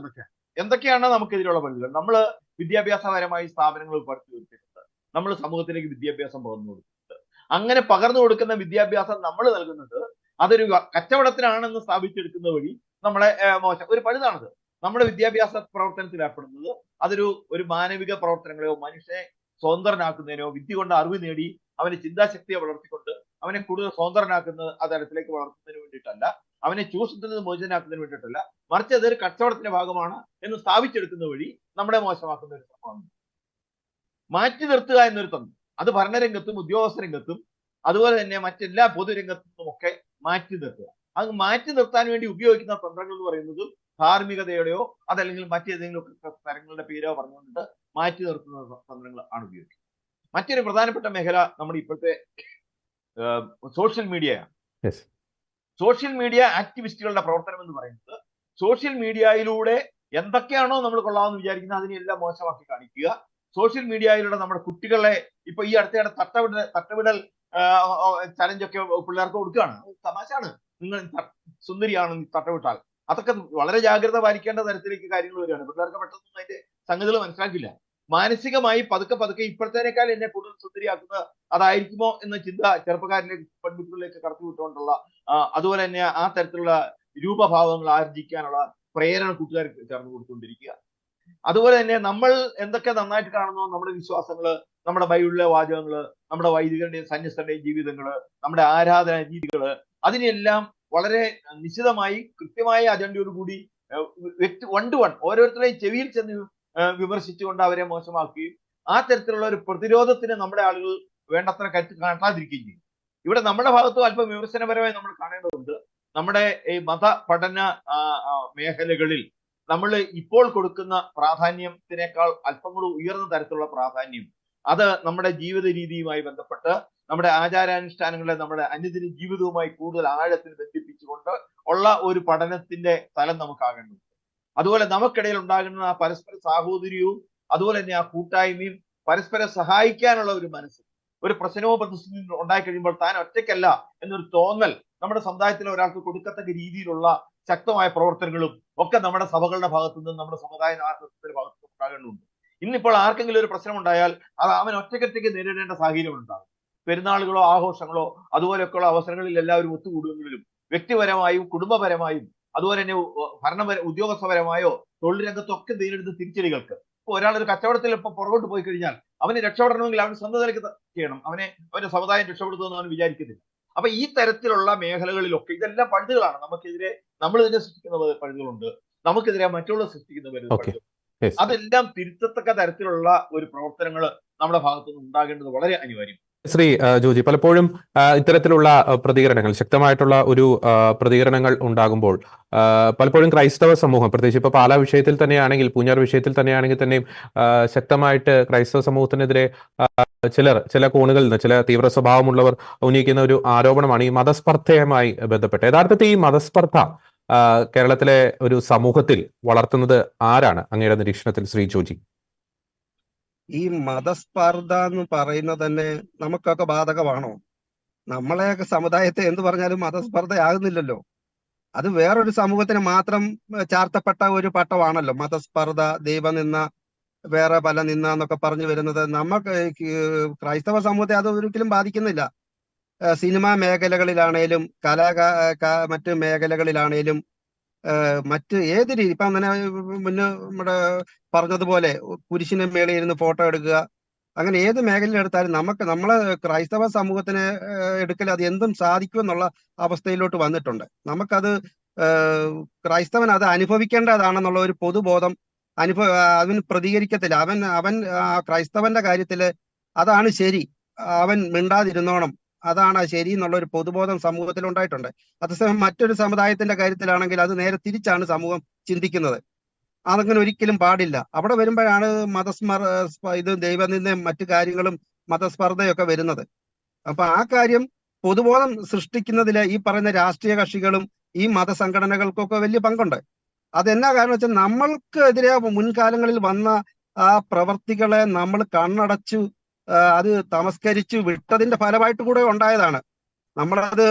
എന്തൊക്കെയാണ് നമുക്കെതിരെയുള്ള പഴുതുകൾ? നമ്മൾ വിദ്യാഭ്യാസപരമായി സ്ഥാപനങ്ങൾ പഠിച്ചു കൊടുത്തിട്ടുണ്ട്, നമ്മൾ സമൂഹത്തിലേക്ക് വിദ്യാഭ്യാസം പകർന്നു കൊടുക്കുന്നുണ്ട്. അങ്ങനെ പകർന്നു കൊടുക്കുന്ന വിദ്യാഭ്യാസം നമ്മൾ നൽകുന്നത് അതൊരു കച്ചവടത്തിനാണെന്ന് സ്ഥാപിച്ചെടുക്കുന്ന വഴി നമ്മളെ മോശം ഒരു പഴുതാണത്. നമ്മുടെ വിദ്യാഭ്യാസ പ്രവർത്തനത്തിൽ ഏർപ്പെടുന്നത് അതൊരു മാനവിക പ്രവർത്തനങ്ങളെയോ മനുഷ്യനെ സ്വതന്ത്രനാക്കുന്നതിനോ വിദ്യ കൊണ്ട് അറിവ് നേടി അവന്റെ ചിന്താശക്തിയെ വളർത്തിക്കൊണ്ട് അവനെ കൂടുതൽ സ്വതന്ത്രനാക്കുന്ന ആ തരത്തിലേക്ക് വളർത്തുന്നതിന് വേണ്ടിയിട്ടല്ല, അവനെ ചൂഷണത്തിൽ നിന്ന് മോചനാക്കുന്നതിന് വേണ്ടിയിട്ടല്ല, മറിച്ച് അതൊരു കച്ചവടത്തിന്റെ ഭാഗമാണ് എന്ന് സ്ഥാപിച്ചെടുക്കുന്ന വഴി നമ്മളെ മോശമാക്കുന്ന ഒരു ശ്രമമാണ്. മാറ്റി നിർത്തുക എന്നൊരു തന്ത്രം, അത് ഭരണരംഗത്തും ഉദ്യോഗസ്ഥ രംഗത്തും അതുപോലെ തന്നെ മറ്റെല്ലാ പൊതുരംഗത്തും ഒക്കെ മാറ്റി നിർത്തുക. അത് മാറ്റി നിർത്താൻ വേണ്ടി ഉപയോഗിക്കുന്ന തന്ത്രങ്ങൾ എന്ന് പറയുന്നത് ധാർമ്മികതയുടെയോ അതല്ലെങ്കിൽ മറ്റേതെങ്കിലും തരങ്ങളുടെ പേരോ പറഞ്ഞുകൊണ്ട് മാറ്റി നിർത്തുന്ന തന്ത്രങ്ങൾ ആണ് ഉപയോഗിക്കുന്നത്. മറ്റൊരു പ്രധാനപ്പെട്ട മേഖല നമ്മുടെ ഇപ്പോഴത്തെ സോഷ്യൽ മീഡിയയാണ്. സോഷ്യൽ മീഡിയ ആക്ടിവിസ്റ്റുകളുടെ പ്രവർത്തനം എന്ന് പറയുന്നത് സോഷ്യൽ മീഡിയയിലൂടെ എന്തൊക്കെയാണോ നമ്മൾ കൊള്ളാമെന്ന് വിചാരിക്കുന്നത് അതിനെല്ലാം മോശമാക്കി കാണിക്കുക. സോഷ്യൽ മീഡിയയിലൂടെ നമ്മുടെ കുട്ടികളെ ഇപ്പൊ ഈ അടുത്തയുടെ തട്ടവിടൽ ചലഞ്ചൊക്കെ പിള്ളേർക്ക് കൊടുക്കുകയാണ്. തമാശാണ്, നിങ്ങൾ സുന്ദരിയാണെന്ന് തട്ടവിട്ടാൽ അതൊക്കെ വളരെ ജാഗ്രത പാലിക്കേണ്ട തരത്തിലേക്ക് കാര്യങ്ങൾ വരികയാണ്. പിള്ളേർക്ക് പെട്ടെന്ന് അതിന്റെ സംഗതികൾ മനസ്സിലാക്കില്ല. മാനസികമായി പതുക്കെ ഇപ്പോഴത്തേനേക്കാൾ എന്നെ കൂടുതൽ സുന്ദരിയാക്കുന്നത് അതായിരിക്കുമോ എന്ന ചിന്ത ചെറുപ്പക്കാരിലേക്ക് പെൺകുട്ടികളിലേക്ക് കടത്തിവിട്ടുകൊണ്ടുള്ള അതുപോലെ തന്നെ ആ തരത്തിലുള്ള രൂപഭാവങ്ങൾ ആർജിക്കാനുള്ള പ്രേരണ കൂട്ടുകാർക്ക് ചേർന്ന് കൊടുത്തുകൊണ്ടിരിക്കുക. അതുപോലെ തന്നെ നമ്മൾ എന്തൊക്കെ നന്നായിട്ട് കാണുന്നോ നമ്മുടെ വിശ്വാസങ്ങള്, നമ്മുടെ ബൈബിളിലെ വാചകങ്ങള്, നമ്മുടെ വൈദികരുടെയും സന്യസ്തരുടെയും ജീവിതങ്ങള്, നമ്മുടെ ആരാധന രീതികള്, അതിനെല്ലാം വളരെ നിശ്ചിതമായി കൃത്യമായ അജണ്ടയോടുകൂടി വൺ ടു വൺ ഓരോരുത്തരുടെയും ചെവിയിൽ ചെന്ന് വിമർശിച്ചുകൊണ്ട് അവരെ മോശമാക്കുകയും ആ തരത്തിലുള്ള ഒരു പ്രതിരോധത്തിന് നമ്മുടെ ആളുകൾ വേണ്ടത്ര കരുത്ത് കാട്ടാതിരിക്കുകയും ചെയ്യും. ഇവിടെ നമ്മുടെ ഭാഗത്തും അല്പം വിമർശനപരമായി നമ്മൾ കാണേണ്ടതുണ്ട്. നമ്മുടെ ഈ മത പഠന മേഖലകളിൽ നമ്മൾ ഇപ്പോൾ കൊടുക്കുന്ന പ്രാധാന്യത്തിനേക്കാൾ അല്പം കൂടി ഉയർന്ന തരത്തിലുള്ള പ്രാധാന്യം അത് നമ്മുടെ ജീവിത രീതിയുമായി ബന്ധപ്പെട്ട് നമ്മുടെ ആചാരാനുഷ്ഠാനങ്ങളെ നമ്മുടെ അനുദിന ജീവിതവുമായി കൂടുതൽ ആഴത്തിൽ ബന്ധിപ്പിച്ചുകൊണ്ട് ഉള്ള ഒരു പഠനത്തിന്റെ തലം നമുക്കാകേണ്ടതുണ്ട്. അതുപോലെ നമുക്കിടയിൽ ഉണ്ടാകുന്ന ആ പരസ്പര സാഹോദര്യവും അതുപോലെ തന്നെ ആ കൂട്ടായ്മയും പരസ്പരം സഹായിക്കാനുള്ള ഒരു മനസ്സ്, ഒരു പ്രശ്നമോ പ്രതിസന്ധി ഉണ്ടായി കഴിയുമ്പോൾ താൻ ഒറ്റയ്ക്കല്ല എന്നൊരു തോന്നൽ നമ്മുടെ സമുദായത്തിലെ ഒരാൾക്ക് കൊടുക്കത്തക്ക രീതിയിലുള്ള ശക്തമായ പ്രവർത്തനങ്ങളും ഒക്കെ നമ്മുടെ സഭകളുടെ ഭാഗത്തു നിന്നും നമ്മുടെ സമുദായ നായകത്വത്തിന്റെ ഭാഗത്തു നിന്നും ഉണ്ടാകേണ്ടതുണ്ട്. ഇന്നിപ്പോൾ ആർക്കെങ്കിലും ഒരു പ്രശ്നം ഉണ്ടായാൽ അത് അവൻ ഒറ്റയ്ക്കൊറ്റയ്ക്ക് നേരിടേണ്ട സാഹചര്യം ഉണ്ടാകും. പെരുന്നാളുകളോ ആഘോഷങ്ങളോ അതുപോലെയൊക്കെയുള്ള അവസരങ്ങളിൽ എല്ലാവരും ഒത്തുകൂടുന്നതിലും വ്യക്തിപരമായും കുടുംബപരമായും അതുപോലെ തന്നെ ഉദ്യോഗസ്ഥപരമായോ തൊഴിൽ രംഗത്തൊക്കെ നേരിടുന്ന തിരിച്ചടികൾക്ക് ഇപ്പൊ ഒരാൾ ഒരു കച്ചവടത്തിൽ ഇപ്പൊ പുറകോട്ട് പോയി കഴിഞ്ഞാൽ അവന് രക്ഷപ്പെടണമെങ്കിൽ അവൻ സ്വന്തം നിലയ്ക്ക് ചെയ്യണം. അവന്റെ സമുദായം രക്ഷപ്പെടുത്തുമെന്ന് അവൻ വിചാരിക്കുന്നില്ല. അപ്പൊ ഈ തരത്തിലുള്ള മേഖലകളിലൊക്കെ ഇതെല്ലാം പഴുതുകളാണ്. നമുക്കെതിരെ നമ്മൾ തന്നെ സൃഷ്ടിക്കുന്ന പഴുതുകളുണ്ട്, നമുക്കെതിരെ മറ്റുള്ള സൃഷ്ടിക്കുന്ന പഴുതുകൾ. അതെല്ലാം തിരുത്തത്തക്ക തരത്തിലുള്ള ഒരു പ്രവർത്തനങ്ങൾ നമ്മുടെ ഭാഗത്തുനിന്ന് ഉണ്ടാകേണ്ടത് വളരെ അനിവാര്യം. ശ്രീ ജോജി, പലപ്പോഴും ഇത്തരത്തിലുള്ള പ്രതികരണങ്ങൾ, ശക്തമായിട്ടുള്ള ഒരു പ്രതികരണങ്ങൾ ഉണ്ടാകുമ്പോൾ പലപ്പോഴും ക്രൈസ്തവ സമൂഹം, പ്രത്യേകിച്ച് ഇപ്പൊ പാലാ വിഷയത്തിൽ തന്നെയാണെങ്കിൽ, പൂഞ്ഞാർ വിഷയത്തിൽ തന്നെയാണെങ്കിൽ തന്നെയും ശക്തമായിട്ട് ക്രൈസ്തവ സമൂഹത്തിനെതിരെ ചില കോണുകളിൽ നിന്ന് ചില തീവ്ര സ്വഭാവമുള്ളവർ ഉന്നയിക്കുന്ന ഒരു ആരോപണമാണ് ഈ മതസ്പർദ്ധയുമായി ബന്ധപ്പെട്ട്. യഥാർത്ഥത്തിൽ ഈ മതസ്പർദ്ധ കേരളത്തിലെ ഒരു സമൂഹത്തിൽ വളർത്തുന്നത് ആരാണ് അങ്ങയുടെ നിരീക്ഷണത്തിൽ, ശ്രീ ജോജി? ഈ മതസ്പർദ്ധ എന്ന് പറയുന്നത് തന്നെ നമുക്കൊക്കെ ബാധകമാണോ? നമ്മളെയൊക്കെ സമുദായത്തെ എന്ത് പറഞ്ഞാലും മതസ്പർദ്ധയാകുന്നില്ലല്ലോ. അത് വേറൊരു സമൂഹത്തിന് മാത്രം ചാർത്തപ്പെട്ട ഒരു പട്ടമാണല്ലോ മതസ്പർദ്ധ, ദൈവനിന്ന, വേറെ പല നിന്ന എന്നൊക്കെ പറഞ്ഞു വരുന്നത്. നമുക്ക് ക്രൈസ്തവ സമൂഹത്തെ അത് ഒരിക്കലും ബാധിക്കുന്നില്ല. സിനിമാ മേഖലകളിലാണേലും മറ്റ് മേഖലകളിലാണേലും മറ്റ് ഏത് രീതി, ഇപ്പൊ അങ്ങനെ മുന്നേ നമ്മുടെ പറഞ്ഞതുപോലെ കുരിശിന് മേളിൽ ഇരുന്ന് ഫോട്ടോ എടുക്കുക, അങ്ങനെ ഏത് മേഖലയിൽ എടുത്താലും നമ്മളെ ക്രൈസ്തവ സമൂഹത്തിന് എടുക്കൽ അത് എന്തും സാധിക്കുമെന്നുള്ള അവസ്ഥയിലോട്ട് വന്നിട്ടുണ്ട്. നമുക്കത് ക്രൈസ്തവൻ അത് അനുഭവിക്കേണ്ടതാണെന്നുള്ള ഒരു പൊതുബോധം അവൻ പ്രതികരിക്കത്തില്ല. അവൻ ക്രൈസ്തവന്റെ കാര്യത്തില് അതാണ് ശരി, അവൻ മിണ്ടാതിരുന്നോണം, അതാണ് ശരി എന്നുള്ള ഒരു പൊതുബോധം സമൂഹത്തിൽ ഉണ്ടായിട്ടുണ്ട്. അതേസമയം മറ്റൊരു സമുദായത്തിന്റെ കാര്യത്തിലാണെങ്കിൽ അത് നേരെ തിരിച്ചാണ് സമൂഹം ചിന്തിക്കുന്നത്. അതങ്ങനെ ഒരിക്കലും പാടില്ല. അവിടെ വരുമ്പോഴാണ് ഇത് ദൈവനിന്ദയും മറ്റു കാര്യങ്ങളും മതസ്പർദ്ധയൊക്കെ വരുന്നത്. അപ്പൊ ആ കാര്യം പൊതുബോധം സൃഷ്ടിക്കുന്നതില് ഈ പറയുന്ന രാഷ്ട്രീയ കക്ഷികളും ഈ മതസംഘടനകൾക്കൊക്കെ വലിയ പങ്കുണ്ട്. അതെന്നാ കാരണം വെച്ചാൽ നമ്മൾക്ക് എതിരെ മുൻകാലങ്ങളിൽ വന്ന ആ പ്രവർത്തികളെ നമ്മൾ കണ്ണടച്ചു അത് തമസ്കരിച്ചു വിട്ടതിന്റെ ഫലമായിട്ട് കൂടെ ഉണ്ടായതാണ്. നമ്മളത്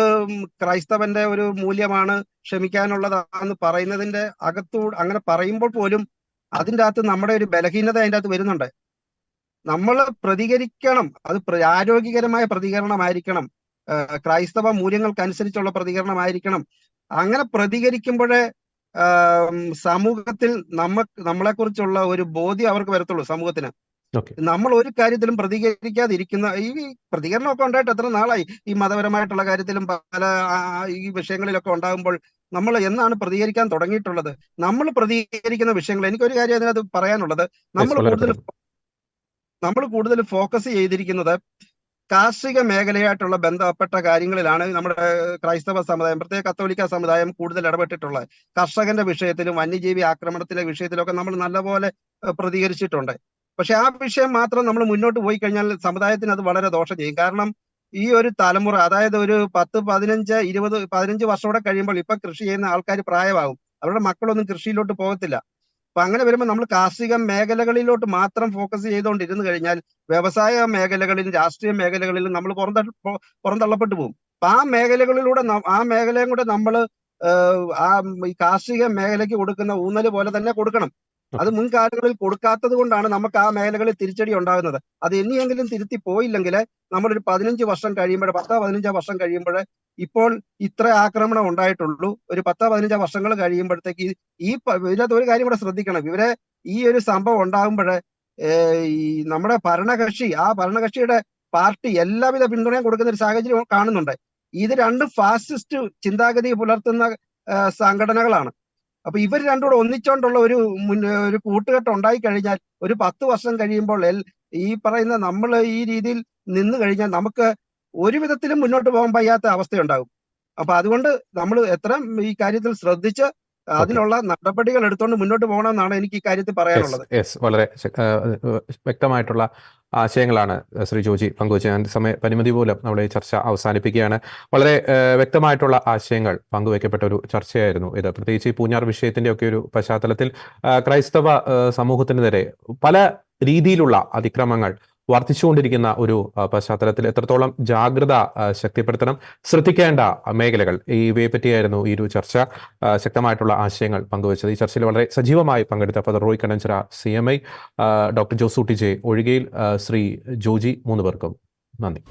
ക്രൈസ്തവന്റെ ഒരു മൂല്യമാണ്, ക്ഷമിക്കാനുള്ളതാണെന്ന് പറയുന്നതിന്റെ അങ്ങനെ പറയുമ്പോൾ പോലും അതിൻ്റെ അകത്ത് നമ്മുടെ ഒരു ബലഹീനത അതിൻ്റെ അകത്ത് വരുന്നുണ്ട്. നമ്മൾ പ്രതികരിക്കണം, അത് ആരോഗ്യകരമായ പ്രതികരണമായിരിക്കണം, ക്രൈസ്തവ മൂല്യങ്ങൾക്കനുസരിച്ചുള്ള പ്രതികരണമായിരിക്കണം. അങ്ങനെ പ്രതികരിക്കുമ്പോഴേ സമൂഹത്തിൽ നമ്മളെക്കുറിച്ചുള്ള ഒരു ബോധ്യം അവർക്ക് വരത്തുള്ളൂ സമൂഹത്തിന്. നമ്മൾ ഒരു കാര്യത്തിലും പ്രതികരിക്കാതിരിക്കുന്ന, ഈ പ്രതികരണമൊക്കെ ഉണ്ടായിട്ട് എത്ര നാളായി ഈ മതപരമായിട്ടുള്ള കാര്യത്തിലും പല ഈ വിഷയങ്ങളിലൊക്കെ ഉണ്ടാകുമ്പോൾ നമ്മൾ എന്നാണ് പ്രതികരിക്കാൻ തുടങ്ങിയിട്ടുള്ളത്? നമ്മൾ പ്രതികരിക്കുന്ന വിഷയങ്ങൾ, എനിക്കൊരു കാര്യം അതിനകത്ത് പറയാനുള്ളത്, നമ്മൾ കൂടുതൽ ഫോക്കസ് ചെയ്തിരിക്കുന്നത് കാർഷിക മേഖലയായിട്ടുള്ള ബന്ധപ്പെട്ട കാര്യങ്ങളിലാണ്. നമ്മുടെ ക്രൈസ്തവ സമുദായം, പ്രത്യേക കത്തോലിക്ക സമുദായം കൂടുതൽ ഇടപെട്ടിട്ടുള്ളത്. കർഷകന്റെ വിഷയത്തിലും വന്യജീവി ആക്രമണത്തിലെ വിഷയത്തിലൊക്കെ നമ്മൾ നല്ലപോലെ പ്രതികരിച്ചിട്ടുണ്ട്. പക്ഷെ ആ വിഷയം മാത്രം നമ്മൾ മുന്നോട്ട് പോയി കഴിഞ്ഞാൽ സമുദായത്തിന് അത് വളരെ ദോഷം ചെയ്യും. കാരണം ഈ ഒരു തലമുറ, അതായത് ഒരു 10, 15, 20, 15 വർഷം കൂടെ കഴിയുമ്പോൾ ഇപ്പൊ കൃഷി ചെയ്യുന്ന ആൾക്കാർ പ്രായമാകും, അവരുടെ മക്കളൊന്നും കൃഷിയിലോട്ട് പോകത്തില്ല. അപ്പൊ അങ്ങനെ വരുമ്പോൾ നമ്മൾ കാർഷിക മേഖലകളിലോട്ട് മാത്രം ഫോക്കസ് ചെയ്തുകൊണ്ടിരുന്നു കഴിഞ്ഞാൽ വ്യവസായ മേഖലകളിലും രാഷ്ട്രീയ മേഖലകളിലും നമ്മൾ പുറന്തള്ളപ്പെട്ടു പോകും. അപ്പൊ ആ മേഖലയും കൂടെ നമ്മൾ ഈ കാർഷിക മേഖലയ്ക്ക് കൊടുക്കുന്ന ഊന്നല് പോലെ തന്നെ കൊടുക്കണം. അത് മുൻകാലങ്ങളിൽ കൊടുക്കാത്തത് കൊണ്ടാണ് നമുക്ക് ആ മേഖലകളിൽ തിരിച്ചടി ഉണ്ടാകുന്നത്. അത് ഇനിയെങ്കിലും തിരുത്തി പോയില്ലെങ്കിൽ നമ്മളൊരു 15 വർഷം കഴിയുമ്പോൾ, 10-15 വർഷം കഴിയുമ്പോൾ, ഇപ്പോൾ ഇത്ര ആക്രമണം ഉണ്ടായിട്ടുള്ളൂ, ഒരു 10-15 വർഷങ്ങൾ കഴിയുമ്പോഴത്തേക്ക് ഇതിനകത്ത് ഒരു കാര്യം കൂടെ ശ്രദ്ധിക്കണം. ഇവരെ ഈ ഒരു സംഭവം ഉണ്ടാകുമ്പോൾ ഈ നമ്മുടെ ഭരണകക്ഷിയുടെ പാർട്ടി എല്ലാവിധ പിന്തുണയും കൊടുക്കുന്ന ഒരു സാഹചര്യം കാണുന്നുണ്ട്. ഇത് രണ്ടും ഫാസിസ്റ്റ് ചിന്താഗതി പുലർത്തുന്ന സംഘടനകളാണ്. അപ്പൊ ഇവർ രണ്ടുകൂടെ ഒന്നിച്ചോണ്ടുള്ള ഒരു കൂട്ടുകെട്ട് ഉണ്ടായി കഴിഞ്ഞാൽ ഒരു 10 വർഷം കഴിയുമ്പോൾ ഈ പറയുന്ന നമ്മൾ ഈ രീതിയിൽ നിന്ന് കഴിഞ്ഞാൽ നമുക്ക് ഒരു വിധത്തിലും മുന്നോട്ട് പോകാൻ വയ്യാത്ത അവസ്ഥയുണ്ടാകും. അപ്പൊ അതുകൊണ്ട് നമ്മൾ എത്ര ഈ കാര്യത്തിൽ ശ്രദ്ധിച്ച് അതിനുള്ള നടപടികൾ എടുത്തുകൊണ്ട് മുന്നോട്ട് പോകണമെന്നാണ് എനിക്ക് ഈ കാര്യത്തിൽ പറയാനുള്ളത്. വളരെ വ്യക്തമായിട്ടുള്ള ആശയങ്ങളാണ് ശ്രീ ജോജി പങ്കുവച്ചത്. ഞാൻ സമയ പരിമിതി മൂലം നമ്മൾ ഈ ചർച്ച അവസാനിപ്പിക്കുകയാണ്. വളരെ വ്യക്തമായിട്ടുള്ള ആശയങ്ങൾ പങ്കുവയ്ക്കപ്പെട്ട ഒരു ചർച്ചയായിരുന്നു ഇത്. പ്രത്യേകിച്ച് ഈ പൂഞ്ഞാർ വിഷയത്തിന്റെ ഒക്കെ ഒരു പശ്ചാത്തലത്തിൽ ക്രൈസ്തവ സമൂഹത്തിന് നേരെ പല രീതിയിലുള്ള അതിക്രമങ്ങൾ വർദ്ധിച്ചുകൊണ്ടിരിക്കുന്ന ഒരു പശ്ചാത്തലത്തിൽ എത്രത്തോളം ജാഗ്രത ശക്തിപ്പെടുത്തണം, ശ്രദ്ധിക്കേണ്ട മേഖലകൾ, ഇവയെ പറ്റിയായിരുന്നു ഈ ഒരു ചർച്ച. ശക്തമായിട്ടുള്ള ആശയങ്ങൾ പങ്കുവച്ചത്. ഈ ചർച്ചയിൽ വളരെ സജീവമായി പങ്കെടുത്ത father Roy Kannanchira CMI, doctor Josutty J Ozhikayil Shri Joji, 3 പേർക്കും നന്ദി.